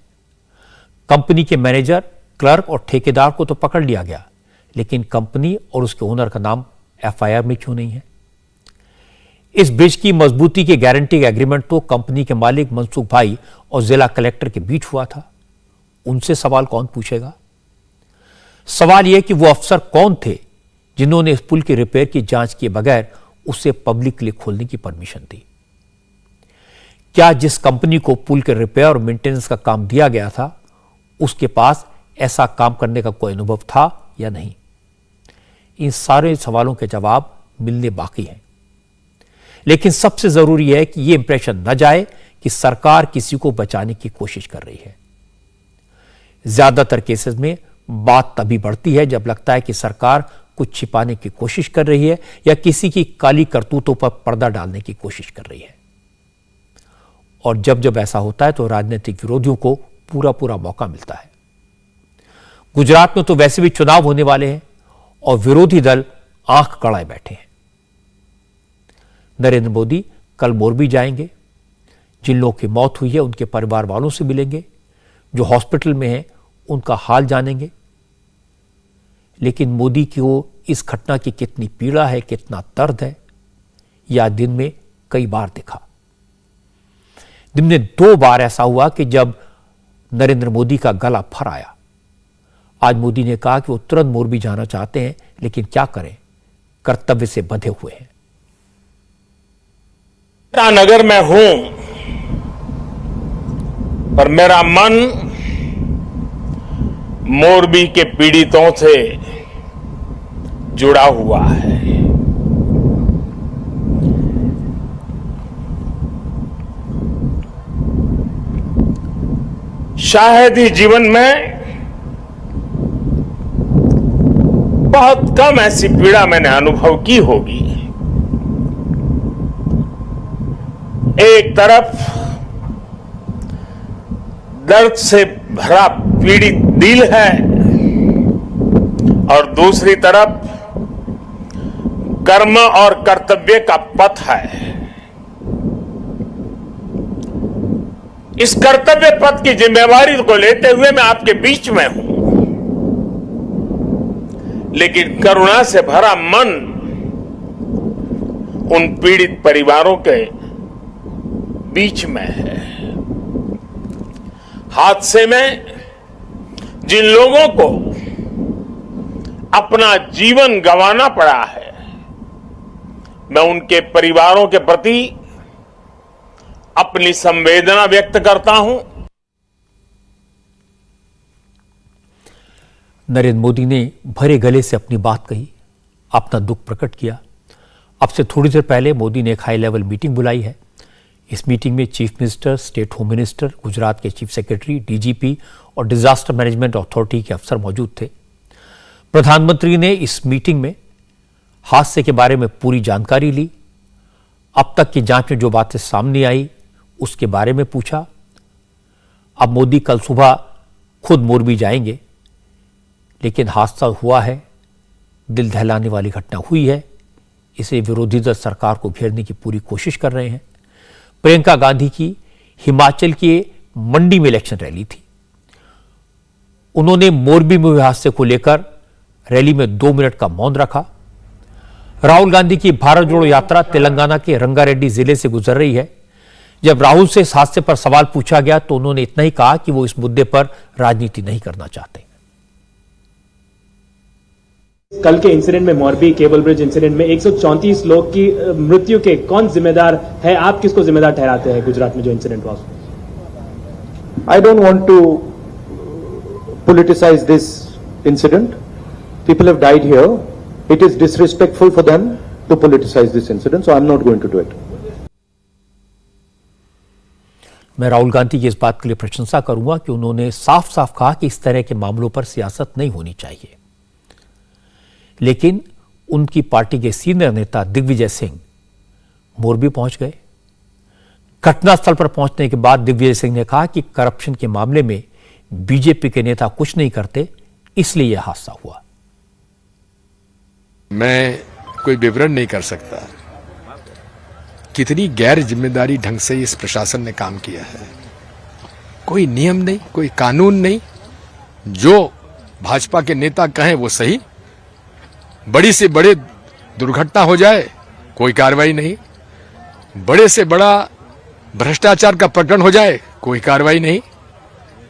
कंपनी के मैनेजर, क्लर्क और ठेकेदार को तो पकड़ लिया गया, लेकिन कंपनी और उसके ओनर का नाम एफआईआर में क्यों नहीं है? इस ब्रिज की मजबूती की गारंटी का एग्रीमेंट तो कंपनी के मालिक मनसुख भाई और जिला कलेक्टर के बीच हुआ था। उनसे सवाल कौन पूछेगा? सवाल यह कि वो अफसर कौन थे जिन्होंने इस पुल की रिपेयर की जांच किए बगैर उसे पब्लिक के लिए खोलने की परमिशन दी? क्या जिस कंपनी को पुल के रिपेयर और मेंटेनेंस का काम दिया गया था उसके पास ऐसा काम करने का कोई अनुभव था या नहीं? इन सारे सवालों के जवाब मिलने बाकी हैं। लेकिन सबसे जरूरी है कि यह इंप्रेशन न जाए कि सरकार किसी को बचाने की कोशिश कर रही है। ज्यादातर केसेस में बात तभी बढ़ती है जब लगता है कि सरकार कुछ छिपाने की कोशिश कर रही है या किसी की काली करतूतों पर पर्दा डालने की कोशिश कर रही है। और जब जब ऐसा होता है तो राजनीतिक विरोधियों को पूरा पूरा मौका मिलता है। गुजरात में तो वैसे भी चुनाव होने वाले हैं और विरोधी दल आंख गड़ाए बैठे हैं। नरेंद्र मोदी कल मोरबी जाएंगे, जिन लोगों की मौत हुई है उनके परिवार वालों से मिलेंगे, जो हॉस्पिटल में हैं उनका हाल जानेंगे। लेकिन मोदी को इस घटना की कितनी पीड़ा है, कितना दर्द है, यह दिन में कई बार दिखा। दिन में 2 बार ऐसा हुआ कि जब नरेंद्र मोदी का गला फर आया। आज मोदी ने कहा कि वो तुरंत मोरबी जाना चाहते हैं, लेकिन क्या करें, कर्तव्य से बंधे हुए हैं। नगर में हूं, पर मेरा मन मोरबी के पीड़ितों से जुड़ा हुआ है। शायद ही जीवन में बहुत कम ऐसी पीड़ा मैंने अनुभव की होगी। एक तरफ दर्द से भरा पीड़ित दिल है और दूसरी तरफ कर्म और कर्तव्य का पथ है। इस कर्तव्य पथ की जिम्मेवारी को लेते हुए मैं आपके बीच में हूं, लेकिन करुणा से भरा मन उन पीड़ित परिवारों के बीच में है। हादसे में जिन लोगों को अपना जीवन गंवाना पड़ा है, मैं उनके परिवारों के प्रति अपनी संवेदना व्यक्त करता हूं। नरेंद्र मोदी ने भरे गले से अपनी बात कही, अपना दुख प्रकट किया। अब से थोड़ी देर पहले मोदी ने एक हाई लेवल मीटिंग बुलाई है। इस मीटिंग में chief minister, state home minister, Gujarat के चीफ सेक्रेटरी, डीजीपी और डिजास्टर मैनेजमेंट अथॉरिटी के अफसर मौजूद थे। प्रधानमंत्री ने इस मीटिंग में हादसे के बारे में पूरी जानकारी ली, अब तक की जांच में जो बातें सामने आई उसके बारे में पूछा। अब मोदी कल सुबह खुद मोरबी जाएंगे, लेकिन हादसा हुआ है, दिल दहलाने वाली घटना हुई है, इसे विरोधी दल सरकार को घेरने की पूरी कोशिश कर रहे हैं। प्रियंका गांधी की हिमाचल के मंडी में इलेक्शन रैली थी। उन्होंने मोरबी में हुए हादसे को लेकर रैली में 2 मिनट का मौन रखा। राहुल गांधी की भारत जोड़ो यात्रा तेलंगाना के रंगारेड्डी जिले से गुजर रही है। जब राहुल से इस हादसे पर सवाल पूछा गया तो उन्होंने इतना ही कहा कि वो इस मुद्दे पर राजनीति नहीं करना चाहते। कल के इंसिडेंट में, मोरबी केबल ब्रिज इंसिडेंट में 134 लोग की मृत्यु के कौन जिम्मेदार है? आप किसको जिम्मेदार ठहराते हैं गुजरात में जो इंसिडेंट हुआ? I don't want to politicize this incident. People have died here. It is disrespectful for them to politicize this incident, so I'm not going to do it. मैं राहुल गांधी की इस बात के लिए प्रशंसा करूंगा कि उन्होंने साफ साफ कहा कि इस तरह के मामलों पर सियासत नहीं होनी चाहिए। लेकिन उनकी पार्टी के सीनियर नेता दिग्विजय सिंह मोरबी पहुंच गए। घटनास्थल पर पहुंचने के बाद दिग्विजय सिंह ने कहा कि करप्शन के मामले में बीजेपी के नेता कुछ नहीं करते, इसलिए यह हादसा हुआ। मैं कोई विवरण नहीं कर सकता कितनी गैर जिम्मेदारी ढंग से इस प्रशासन ने काम किया है। कोई नियम नहीं, कोई कानून नहीं, जो भाजपा के नेता कहें वो सही। बड़ी से बड़े दुर्घटना हो जाए कोई कार्रवाई नहीं, बड़े से बड़ा भ्रष्टाचार का प्रकरण हो जाए कोई कार्रवाई नहीं।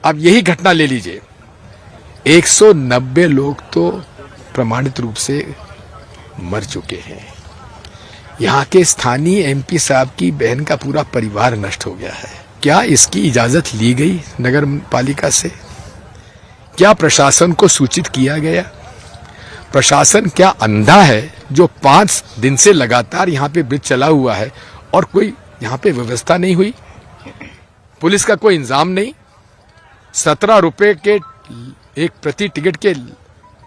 अब यही घटना ले लीजिए, 190 लोग तो प्रमाणित रूप से मर चुके हैं। यहाँ के स्थानीय एमपी साहब की बहन का पूरा परिवार नष्ट हो गया है। क्या इसकी इजाजत ली गई नगर पालिका से? क्या प्रशासन को सूचित किया गया? प्रशासन क्या अंधा है जो 5 दिन से लगातार यहाँ पे ब्रिज चला हुआ है और कोई यहाँ पे व्यवस्था नहीं हुई? पुलिस का कोई इंतजाम नहीं। 17 रुपए के एक प्रति टिकट के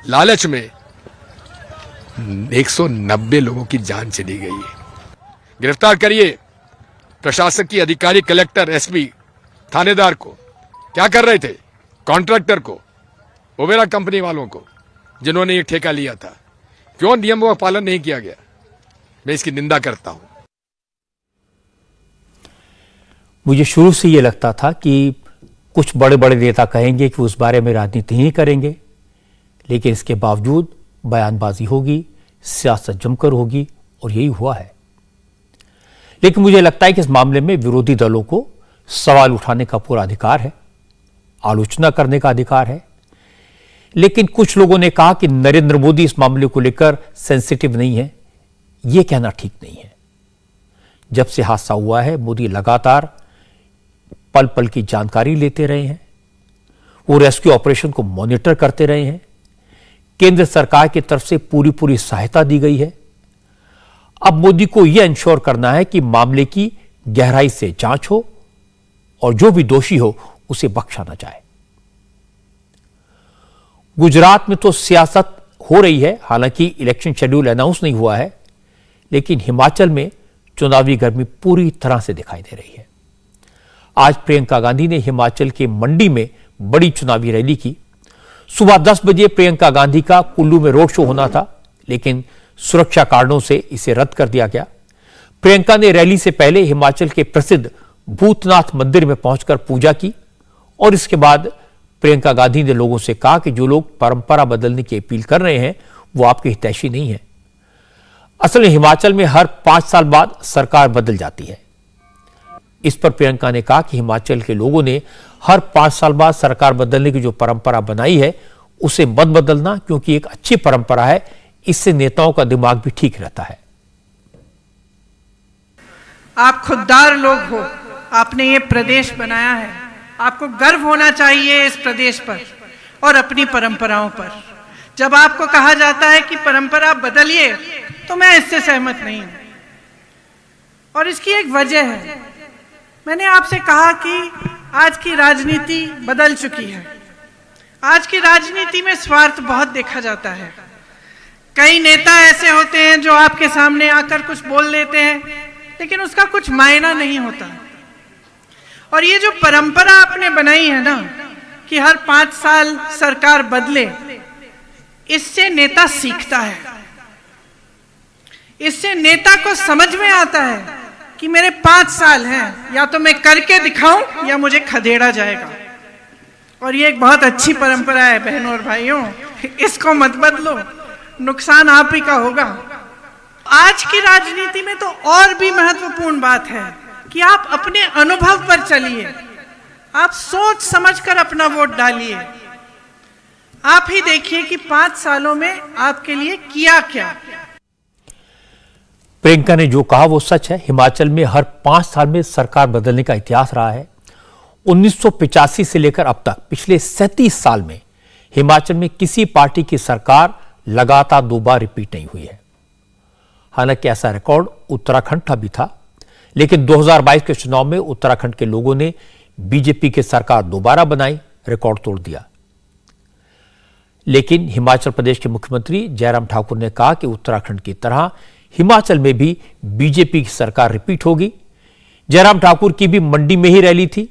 लालच में 190 लोगों की जान चली गई है। गिरफ्तार करिए प्रशासन की अधिकारी, कलेक्टर, एसपी, थानेदार को। क्या कर रहे थे? कॉन्ट्रैक्टर को, ओबेरा कंपनी वालों को, जिन्होंने ये ठेका लिया था। क्यों नियमों का पालन नहीं किया गया? मैं इसकी निंदा करता हूं। मुझे शुरू से यह लगता था कि कुछ बड़े बड़े नेता कहेंगे कि उस बारे में राजनीति नहीं करेंगे, लेकिन इसके बावजूद बयानबाजी होगी, सियासत जमकर होगी, और यही हुआ है। लेकिन मुझे लगता है कि इस मामले में विरोधी दलों को सवाल उठाने का पूरा अधिकार है, आलोचना करने का अधिकार है। लेकिन कुछ लोगों ने कहा कि नरेंद्र मोदी इस मामले को लेकर सेंसिटिव नहीं है। यह कहना ठीक नहीं है। जब से हादसा हुआ है, मोदी लगातार पल पल की जानकारी लेते रहे हैं। वो रेस्क्यू ऑपरेशन को मॉनिटर करते रहे हैं। केंद्र सरकार की तरफ से पूरी सहायता दी गई है। अब मोदी को यह इंश्योर करना है कि मामले की गहराई से जांच हो और जो भी दोषी हो उसे बख्शा न जाए। गुजरात में तो सियासत हो रही है, हालांकि इलेक्शन शेड्यूल अनाउंस नहीं हुआ है, लेकिन हिमाचल में चुनावी गर्मी पूरी तरह से दिखाई दे रही है। आज प्रियंका गांधी ने हिमाचल के मंडी में बड़ी चुनावी रैली की। सुबह 10 बजे प्रियंका गांधी का कुल्लू में रोड शो होना था, लेकिन सुरक्षा कारणों से इसे रद्द कर दिया गया। प्रियंका ने रैली से पहले हिमाचल के प्रसिद्ध भूतनाथ मंदिर में पहुंचकर पूजा की और इसके बाद प्रियंका गांधी ने लोगों से कहा कि जो लोग परंपरा बदलने की अपील कर रहे हैं वो आपके हितैषी नहीं है। असल में हिमाचल में हर 5 साल बाद सरकार बदल जाती है। इस पर प्रियंका ने कहा कि हिमाचल के लोगों ने हर 5 साल बाद सरकार बदलने की जो परंपरा बनाई है उसे मत बदलना, क्योंकि एक अच्छी परंपरा है। इससे नेताओं का दिमाग भी ठीक रहता है। आप खुददार लोग हो, आपने ये प्रदेश बनाया है, आपको गर्व होना चाहिए इस प्रदेश पर और अपनी परंपराओं पर। जब आपको कहा जाता है कि परंपरा बदलिए, तो मैं इससे सहमत नहीं हूं। और इसकी एक वजह है। मैंने आपसे कहा कि आज की राजनीति बदल चुकी है। आज की राजनीति में स्वार्थ बहुत देखा जाता है। कई नेता ऐसे होते हैं जो आपके सामने आकर कुछ बोल देते हैं, लेकिन उसका कुछ मायना नहीं होता। और ये जो परंपरा आपने बनाई है ना कि हर 5 साल सरकार बदले, इससे नेता सीखता है। इससे नेता को समझ में आता है कि मेरे 5 साल हैं, या तो मैं करके दिखाऊं या मुझे खदेड़ा जाएगा। और ये एक बहुत अच्छी परंपरा है बहनों और भाइयों, इसको मत बदलो, नुकसान आप ही का होगा। आज की राजनीति में तो और भी महत्वपूर्ण बात है कि आप अपने अनुभव पर चलिए, आप सोच समझकर अपना वोट डालिए। आप ही देखिए कि 5 सालों में आपके लिए किया क्या। प्रियंका ने जो कहा वो सच है। हिमाचल में हर 5 साल में सरकार बदलने का इतिहास रहा है। 1985 से लेकर अब तक पिछले 37 साल में हिमाचल में किसी पार्टी की सरकार लगातार 2 बार रिपीट नहीं हुई है। हालांकि ऐसा रिकॉर्ड उत्तराखंड का भी था, लेकिन 2022 के चुनाव में उत्तराखंड के लोगों ने बीजेपी की सरकार दोबारा बनाई, रिकॉर्ड तोड़ दिया। लेकिन हिमाचल प्रदेश के मुख्यमंत्री जयराम ठाकुर ने कहा कि उत्तराखंड की तरह हिमाचल में भी बीजेपी की सरकार रिपीट होगी। जयराम ठाकुर की भी मंडी में ही रैली थी।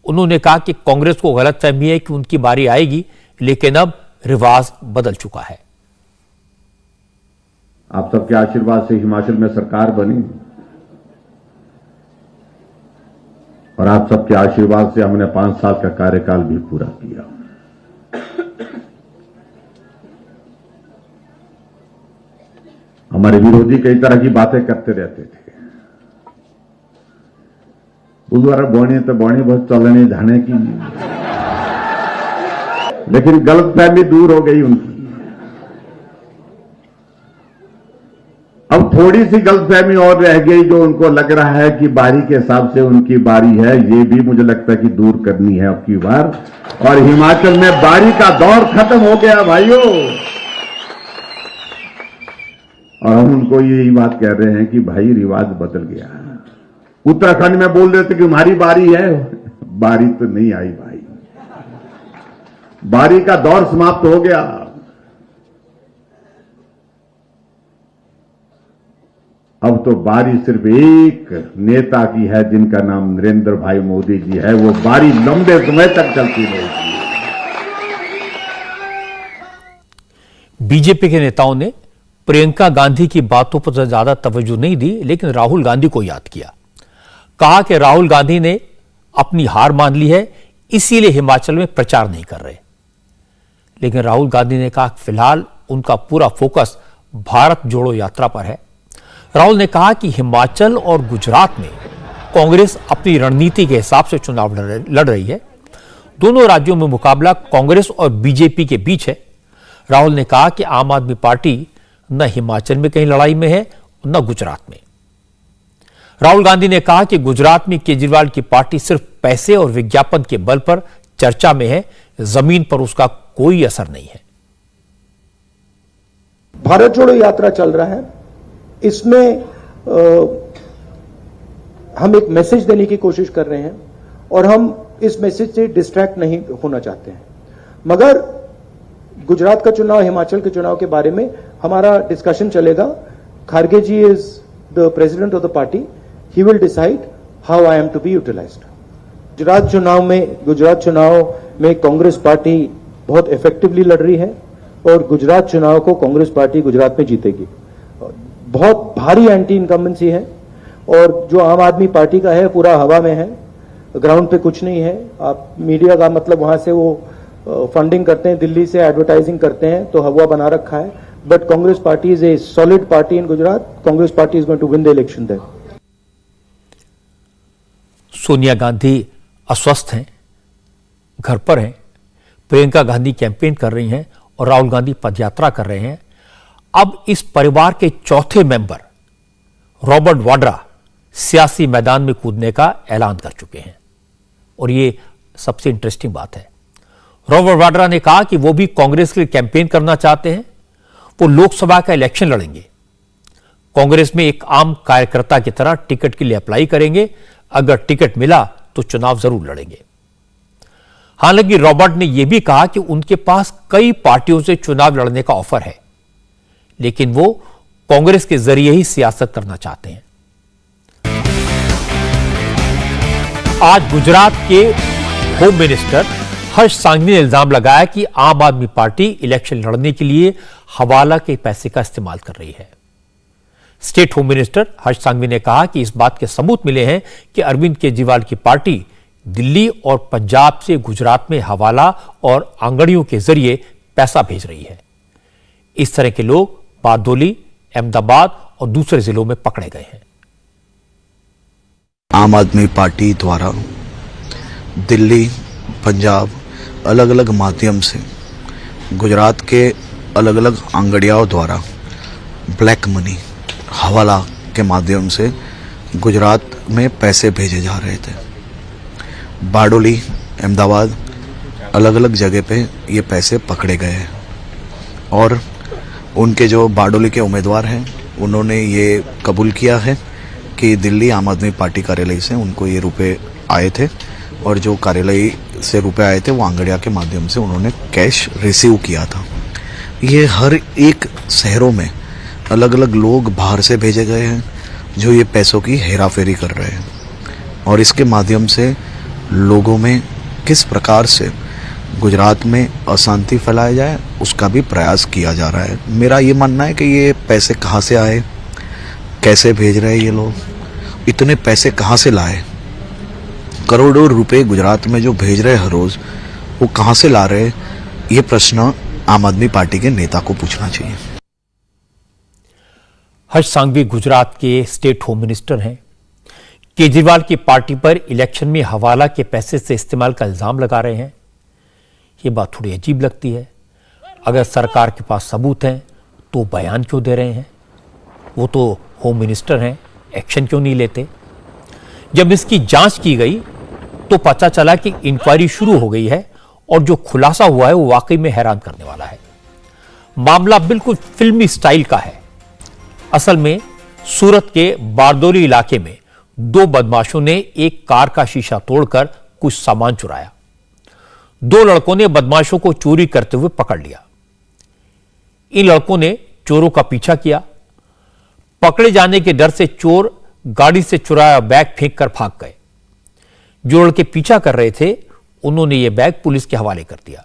उन्होंने कहा कि कांग्रेस को गलतफहमी है कि उनकी बारी आएगी, लेकिन अब रिवाज बदल चुका है। आप सबके आशीर्वाद से हिमाचल में सरकार बनी और आप सबके आशीर्वाद से हमने 5 साल का कार्यकाल भी पूरा किया। हमारे विरोधी कई तरह की बातें करते रहते थे। उस द्वारा बौनी तो बौनी बहुत चलने जाने की, लेकिन गलतफहमी दूर हो गई उनकी। अब थोड़ी सी गलतफहमी और रह गई, जो उनको लग रहा है कि बारी के हिसाब से उनकी बारी है, ये भी मुझे लगता है कि दूर करनी है अब की बार। और हिमाचल में बारी का दौर खत्म हो गया भाइयों। और हम उनको यही बात कह रहे हैं कि भाई रिवाज बदल गया। उत्तराखंड में बोल रहे थे कि हमारी बारी है, बारी तो नहीं आई भाई, बारी का दौर समाप्त हो गया। अब तो बारी सिर्फ एक नेता की है, जिनका नाम नरेंद्र भाई मोदी जी है। वो बारी लंबे समय तक चलती रहेगी। बीजेपी के नेताओं ने प्रियंका गांधी की बातों पर ज्यादा तवज्जो नहीं दी, लेकिन राहुल गांधी को याद किया। कहा कि राहुल गांधी ने अपनी हार मान ली है, इसीलिए हिमाचल में प्रचार नहीं कर रहे। लेकिन राहुल गांधी ने कहा फिलहाल उनका पूरा फोकस भारत जोड़ो यात्रा पर है। राहुल ने कहा कि हिमाचल और गुजरात में कांग्रेस अपनी रणनीति के हिसाब से चुनाव लड़ रही है। दोनों राज्यों में मुकाबला कांग्रेस और बीजेपी के बीच है। राहुल ने कहा कि आम आदमी पार्टी न हिमाचल में कहीं लड़ाई में है, न गुजरात में। राहुल गांधी ने कहा कि गुजरात में केजरीवाल की पार्टी सिर्फ पैसे और विज्ञापन के बल पर चर्चा में है, जमीन पर उसका कोई असर नहीं है। भारत जोड़ो यात्रा चल रहा है, इसमें हम एक मैसेज देने की कोशिश कर रहे हैं और हम इस मैसेज से डिस्ट्रैक्ट नहीं होना चाहते हैं। मगर गुजरात का चुनाव, हिमाचल के चुनाव के बारे में हमारा डिस्कशन चलेगा। Kharge ji is the president of the party, he will decide how I am to be utilized. Gujarat चुनाव में कांग्रेस पार्टी बहुत इफेक्टिवली लड़ रही है और गुजरात चुनाव को कांग्रेस पार्टी गुजरात में जीतेगी। बहुत भारी एंटी इनकम्बेंसी है और जो आम आदमी पार्टी का है पूरा हवा में है, ग्राउंड पे कुछ नहीं है। आप मीडिया का मतलब वहां से वो फंडिंग करते हैं, दिल्ली से एडवर्टाइजिंग करते हैं, तो हवा बना रखा है। But Congress party is a solid party in Gujarat. Congress party is going to win the election there. Sonia Gandhi अस्वस्थ हैं, घर पर हैं। प्रियंका गांधी कैंपेन कर रही हैं और राहुल गांधी पदयात्रा कर रहे हैं। अब इस परिवार के चौथे मेंबर रॉबर्ट वाड्रा सियासी मैदान में कूदने का ऐलान कर चुके हैं। और ये सबसे इंटरेस्टिंग बात है, रॉबर्ट वाड्रा ने कहा कि वो भी कांग्रेस के लिए कैंपेन करना चाहते हैं। वो लोकसभा का इलेक्शन लड़ेंगे, कांग्रेस में एक आम कार्यकर्ता की तरह टिकट के लिए अप्लाई करेंगे। अगर टिकट मिला तो चुनाव जरूर लड़ेंगे। हालांकि रॉबर्ट ने यह भी कहा कि उनके पास कई पार्टियों से चुनाव लड़ने का ऑफर है, लेकिन वो कांग्रेस के जरिए ही सियासत करना चाहते हैं। आज गुजरात के होम मिनिस्टर हर्ष सांघवी ने इल्जाम लगाया कि आम आदमी पार्टी इलेक्शन लड़ने के लिए हवाला के पैसे का इस्तेमाल कर रही है। स्टेट होम मिनिस्टर हर्ष सांघवी ने कहा कि इस बात के सबूत मिले हैं कि अरविंद केजरीवाल की पार्टी दिल्ली और पंजाब से गुजरात में हवाला और आंगड़ियों के जरिए पैसा भेज रही है। इस तरह के लोग बारडोली, अहमदाबाद और दूसरे जिलों में पकड़े गए हैं। आम आदमी पार्टी द्वारा दिल्ली, पंजाब अलग अलग माध्यम से गुजरात के अलग अलग आंगड़ियाओं द्वारा ब्लैक मनी, हवाला के माध्यम से गुजरात में पैसे भेजे जा रहे थे। बारडोली, अहमदाबाद, अलग अलग जगह पे ये पैसे पकड़े गए हैं। और उनके जो बारडोली के उम्मीदवार हैं उन्होंने ये कबूल किया है कि दिल्ली आम आदमी पार्टी कार्यालय से उनको ये रुपए आए थे और जो कार्यालय से रुपए आए थे वो आंगड़िया के माध्यम से उन्होंने कैश रिसीव किया था। ये हर एक शहरों में अलग अलग लोग बाहर से भेजे गए हैं जो ये पैसों की हेराफेरी कर रहे हैं और इसके माध्यम से लोगों में किस प्रकार से गुजरात में अशांति फैलाया जाए उसका भी प्रयास किया जा रहा है। मेरा ये मानना है कि ये पैसे कहाँ से आए, कैसे भेज रहे हैं ये लोग, इतने पैसे कहाँ से लाए, करोड़ों रुपए गुजरात में जो भेज रहे हैं हर रोज वो कहाँ से ला रहे हैं, ये प्रश्न आम आदमी पार्टी के नेता को पूछना चाहिए। हर्ष सांघवी गुजरात के स्टेट होम मिनिस्टर हैं। केजरीवाल की पार्टी पर इलेक्शन में हवाला के पैसे से इस्तेमाल का इल्जाम लगा रहे हैं। ये बात थोड़ी अजीब लगती है। अगर सरकार के पास सबूत हैं तो बयान क्यों दे रहे हैं? वो तो होम मिनिस्टर हैं, एक्शन क्यों नहीं लेते? जब इसकी जांच की गई तो पता चला कि इंक्वायरी शुरू हो गई है और जो खुलासा हुआ है वो वाकई में हैरान करने वाला है। मामला बिल्कुल फिल्मी स्टाइल का है। असल में सूरत के बारडोली इलाके में दो बदमाशों ने एक कार का शीशा तोड़कर कुछ सामान चुराया। दो लड़कों ने बदमाशों को चोरी करते हुए पकड़ लिया। इन लड़कों ने चोरों का पीछा किया। पकड़े जाने के डर से चोर गाड़ी से चुराया बैग फेंक कर भाग गए। जो लड़के पीछा कर रहे थे उन्होंने यह बैग पुलिस के हवाले कर दिया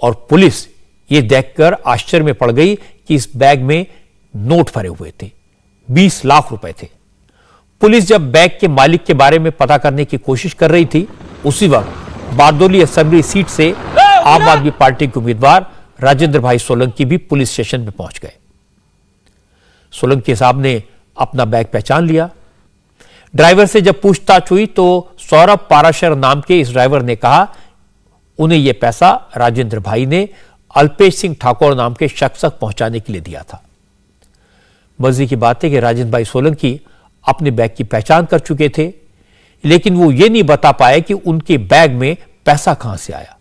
और पुलिस यह देखकर आश्चर्य में पड़ गई कि इस बैग में नोट भरे हुए थे, 20 लाख रुपए थे। पुलिस जब बैग के मालिक के बारे में पता करने की कोशिश कर रही थी उसी वक्त बारडोली असेंबली सीट से आम आदमी पार्टी के उम्मीदवार राजेंद्र भाई सोलंकी भी पुलिस स्टेशन में पहुंच गए। सोलंकी साहब ने अपना बैग पहचान लिया। ड्राइवर से जब पूछताछ हुई तो सौरभ पाराशर नाम के इस ड्राइवर ने कहा उन्हें यह पैसा राजेंद्र भाई ने अल्पेश सिंह ठाकुर नाम के शख्स तक पहुंचाने के लिए दिया था। मजे की बात है कि राजेंद्र भाई सोलंकी अपने बैग की पहचान कर चुके थे, लेकिन वो ये नहीं बता पाए कि उनके बैग में पैसा कहां से आया।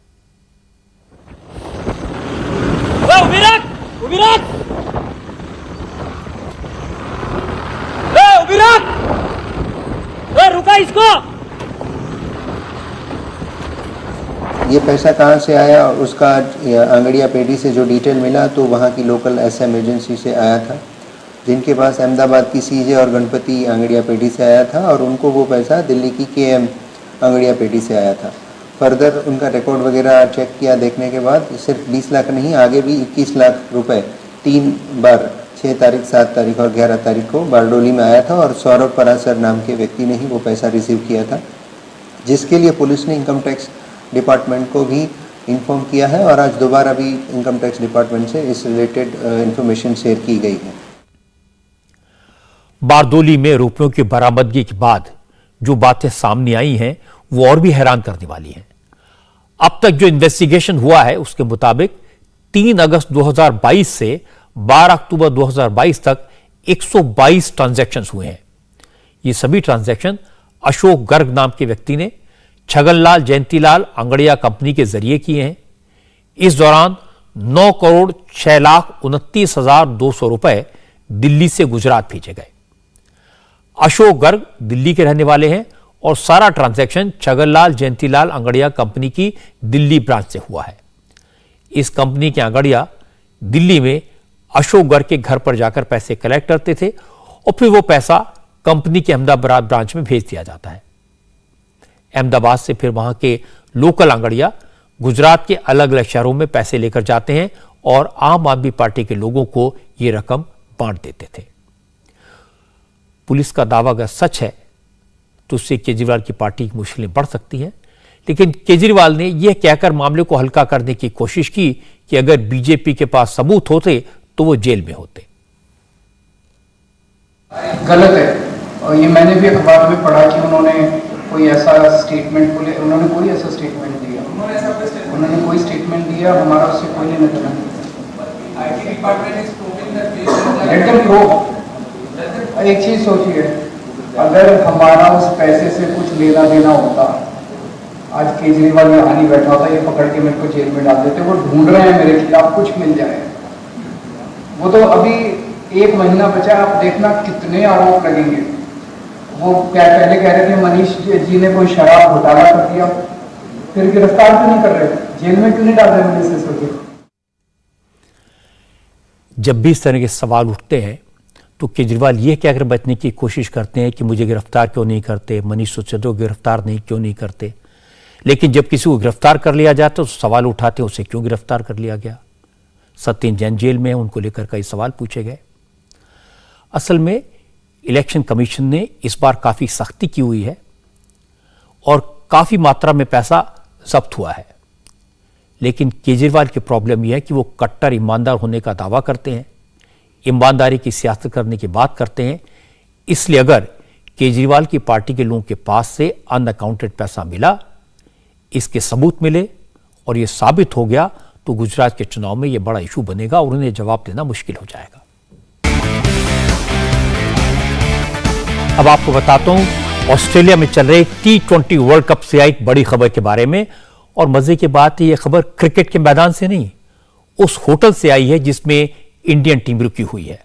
रुका इसको। ये पैसा कहाँ से आया और उसका आंगड़िया पेटी से जो डिटेल मिला तो वहाँ की लोकल एसएम एजेंसी से आया था, जिनके पास अहमदाबाद की सीजे और गणपति आंगड़िया पेटी से आया था और उनको वो पैसा दिल्ली की केएम आंगड़िया पेटी से आया था। फर्दर उनका रिकॉर्ड वगैरह चेक किया, देखने के बाद सिर्फ 20 लाख नहीं, आगे भी 21 लाख रुपए 3 बार 6 तारीख, 7 तारीख और 11 तारीख को बारडोली में आया था और सौरभ पराशर नाम के व्यक्ति ने ही वो पैसा रिसीव किया था, जिसके लिए पुलिस ने इनकम टैक्स डिपार्टमेंट को भी इन्फॉर्म किया है और आज दोबारा भी इनकम टैक्स डिपार्टमेंट से इस रिलेटेड इंफॉर्मेशन शेयर की गई है। बारडोली में रुपयों की बरामदगी के बाद जो बातें सामने आई हैं वो और भी हैरान करने वाली हैं। अब तक जो इन्वेस्टिगेशन हुआ है उसके मुताबिक 3 अगस्त 2022 से 12 अक्टूबर 2022 तक 122 ट्रांजैक्शंस हुए हैं। ये सभी ट्रांजैक्शन अशोक गर्ग नाम के व्यक्ति ने छगनलाल जयंतीलाल आंगड़िया कंपनी के जरिए किए हैं। इस दौरान 9,06,29,200 रुपए दिल्ली से गुजरात भेजे गए। अशोक गर्ग दिल्ली के रहने वाले हैं और सारा ट्रांजैक्शन छगनलाल जयंतीलाल आंगड़िया कंपनी की दिल्ली ब्रांच से हुआ है। इस कंपनी के आंगड़िया दिल्ली में अशोक गर्ग के घर पर जाकर पैसे कलेक्ट करते थे और फिर वो पैसा कंपनी के अहमदाबाद ब्रांच में भेज दिया जाता है। अहमदाबाद से फिर वहां के लोकल आंगड़िया गुजरात के अलग अलग शहरों में पैसे लेकर जाते हैं और आम आदमी पार्टी के लोगों को ये रकम बांट देते थे। पुलिस का दावा अगर सच है तो उससे केजरीवाल की पार्टी की मुश्किलें बढ़ सकती हैं, लेकिन केजरीवाल ने यह कहकर मामले को हल्का करने की कोशिश की कि अगर बीजेपी के पास सबूत होते तो वो जेल में होते। गलत है और ये मैंने भी अखबार में पढ़ा कि उन्होंने कोई ऐसा स्टेटमेंट बोले, उन्होंने कोई ऐसा स्टेटमेंट दिया, उन्होंने कोई स्टेटमेंट दिया, हमारा उससे कोई लेना देना नहीं। एक चीज सोचिए, अगर हमारा उस पैसे से कुछ लेना देना होता आज केजरीवाल यहाँ नहीं बैठा होता, ये पकड़ के मेरे को जेल में डाल देते। वो ढूंढ रहे हैं मेरे खिलाफ कुछ मिल जाए। वो तो अभी 1 महीना बचा, आप देखना कितने आरोप लगेंगे। वो पहले कह रहे थे मनीष जी ने कोई शराब घोटाला कर दिया, फिर गिरफ्तार क्यों नहीं कर रहे, जेल में क्यों नहीं डाल रहे मनीष सिसोदिया? जब भी इस तरह के सवाल उठते हैं तो केजरीवाल ये कहकर बचने की कोशिश करते हैं कि मुझे गिरफ्तार क्यों नहीं करते, मनीष सिसोदिया को गिरफ्तार क्यों नहीं करते। लेकिन जब किसी को गिरफ्तार कर लिया जाता तो सवाल उठाते उसे क्यों गिरफ्तार कर लिया गया। सत्येंद्र जैन जेल में, उनको लेकर कई सवाल पूछे गए। असल में इलेक्शन कमीशन ने इस बार काफी सख्ती की हुई है और काफी मात्रा में पैसा जब्त हुआ है। लेकिन केजरीवाल की प्रॉब्लम यह है कि वो कट्टर ईमानदार होने का दावा करते हैं, ईमानदारी की सियासत करने की बात करते हैं। इसलिए अगर केजरीवाल की पार्टी के लोगों के पास से अनअकाउंटेड पैसा मिला, इसके सबूत मिले और यह साबित हो गया तो गुजरात के चुनाव में यह बड़ा इशू बनेगा और उन्हें जवाब देना मुश्किल हो जाएगा। अब आपको बताता हूं ऑस्ट्रेलिया में चल रहे T20 वर्ल्ड कप से आई एक बड़ी खबर के बारे में। और मजे की बात है, यह खबर क्रिकेट के मैदान से नहीं, उस होटल से आई है जिसमें इंडियन टीम रुकी हुई है।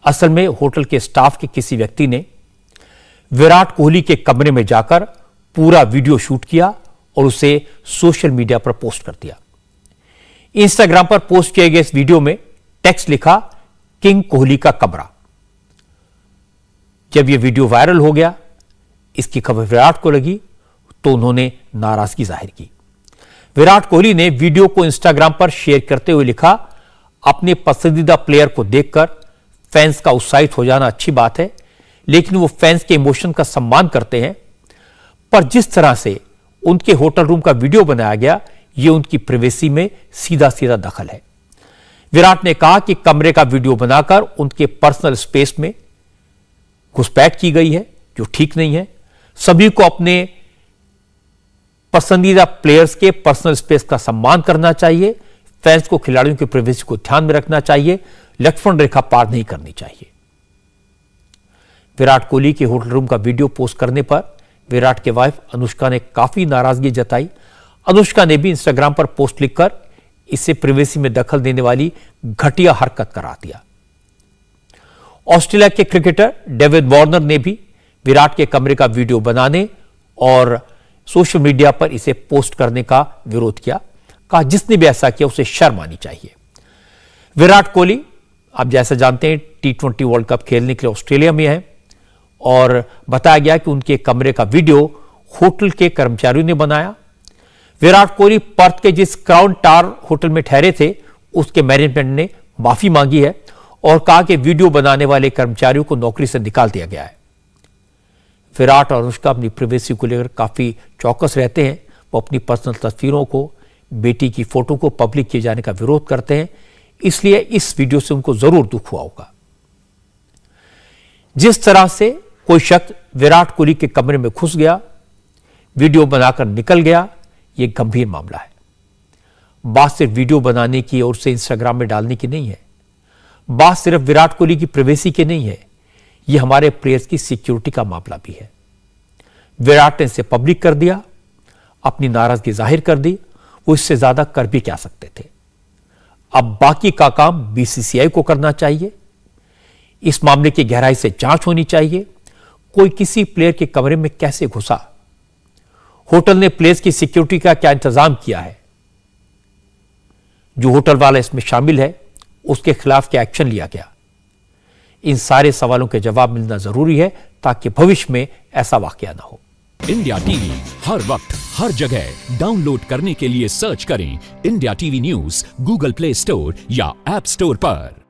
असल में होटल के स्टाफ के किसी व्यक्ति ने विराट कोहली के कमरे में जाकर पूरा वीडियो शूट किया और उसे सोशल मीडिया पर पोस्ट कर दिया। इंस्टाग्राम पर पोस्ट किए गए इस वीडियो में टेक्स्ट लिखा, किंग कोहली का कमरा। जब यह वीडियो वायरल हो गया, इसकी खबर विराट को लगी तो उन्होंने नाराजगी जाहिर की। विराट कोहली ने वीडियो को इंस्टाग्राम पर शेयर करते हुए लिखा, अपने पसंदीदा प्लेयर को देखकर फैंस का उत्साहित हो जाना अच्छी बात है, लेकिन वो फैंस के इमोशन का सम्मान करते हैं। पर जिस तरह से उनके होटल रूम का वीडियो बनाया गया, ये उनकी प्राइवेसी में सीधा सीधा दखल है। विराट ने कहा कि कमरे का वीडियो बनाकर उनके पर्सनल स्पेस में घुसपैठ की गई है, जो ठीक नहीं है। सभी को अपने पसंदीदा प्लेयर्स के पर्सनल स्पेस का सम्मान करना चाहिए। फैंस को खिलाड़ियों की प्राइवेसी को ध्यान में रखना चाहिए, लक्ष्मण रेखा पार नहीं करनी चाहिए। विराट कोहली के होटल रूम का वीडियो पोस्ट करने पर विराट के वाइफ अनुष्का ने काफी नाराजगी जताई। अनुष्का ने भी इंस्टाग्राम पर पोस्ट लिखकर इसे प्राइवेसी में दखल देने वाली घटिया हरकत करार दिया। ऑस्ट्रेलिया के क्रिकेटर डेविड वार्नर ने भी विराट के कमरे का वीडियो बनाने और सोशल मीडिया पर इसे पोस्ट करने का विरोध किया। कहा, जिसने भी ऐसा किया उसे शर्म आनी चाहिए। विराट कोहली आप जैसा जानते हैं T20 वर्ल्ड कप खेलने के लिए ऑस्ट्रेलिया में है और बताया गया कि उनके कमरे का वीडियो होटल के कर्मचारियों ने बनाया। विराट कोहली पर्थ के जिस क्राउन टावर होटल में ठहरे थे, उसके मैनेजमेंट ने माफी मांगी है और कहा कि वीडियो बनाने वाले कर्मचारियों को नौकरी से निकाल दिया गया है। विराट और अनुष्का अपनी प्राइवेसी को लेकर काफी चौकस रहते हैं। वो अपनी पर्सनल तस्वीरों को, बेटी की फोटो को पब्लिक किए जाने का विरोध करते हैं, इसलिए इस वीडियो से उनको जरूर दुख हुआ होगा। जिस तरह से कोई शख्स विराट कोहली के कमरे में घुस गया, वीडियो बनाकर निकल गया, यह गंभीर मामला है। बात सिर्फ वीडियो बनाने की और उसे इंस्टाग्राम में डालने की नहीं है। बात सिर्फ विराट कोहली की प्राइवेसी की नहीं है, यह हमारे प्लेयर्स की सिक्योरिटी का मामला भी है। विराट ने इसे पब्लिक कर दिया, अपनी नाराजगी जाहिर कर दी, वो इससे ज्यादा कर भी क्या सकते थे। अब बाकी का काम BCCI को करना चाहिए। इस मामले की गहराई से जांच होनी चाहिए। कोई किसी प्लेयर के कमरे में कैसे घुसा, होटल ने प्लेयर्स की सिक्योरिटी का क्या इंतजाम किया है, जो होटल वाला इसमें शामिल है उसके खिलाफ क्या एक्शन लिया गया, इन सारे सवालों के जवाब मिलना जरूरी है ताकि भविष्य में ऐसा वाकया ना हो। इंडिया टीवी हर वक्त हर जगह डाउनलोड करने के लिए सर्च करें India TV news Google play store या ऐप स्टोर पर।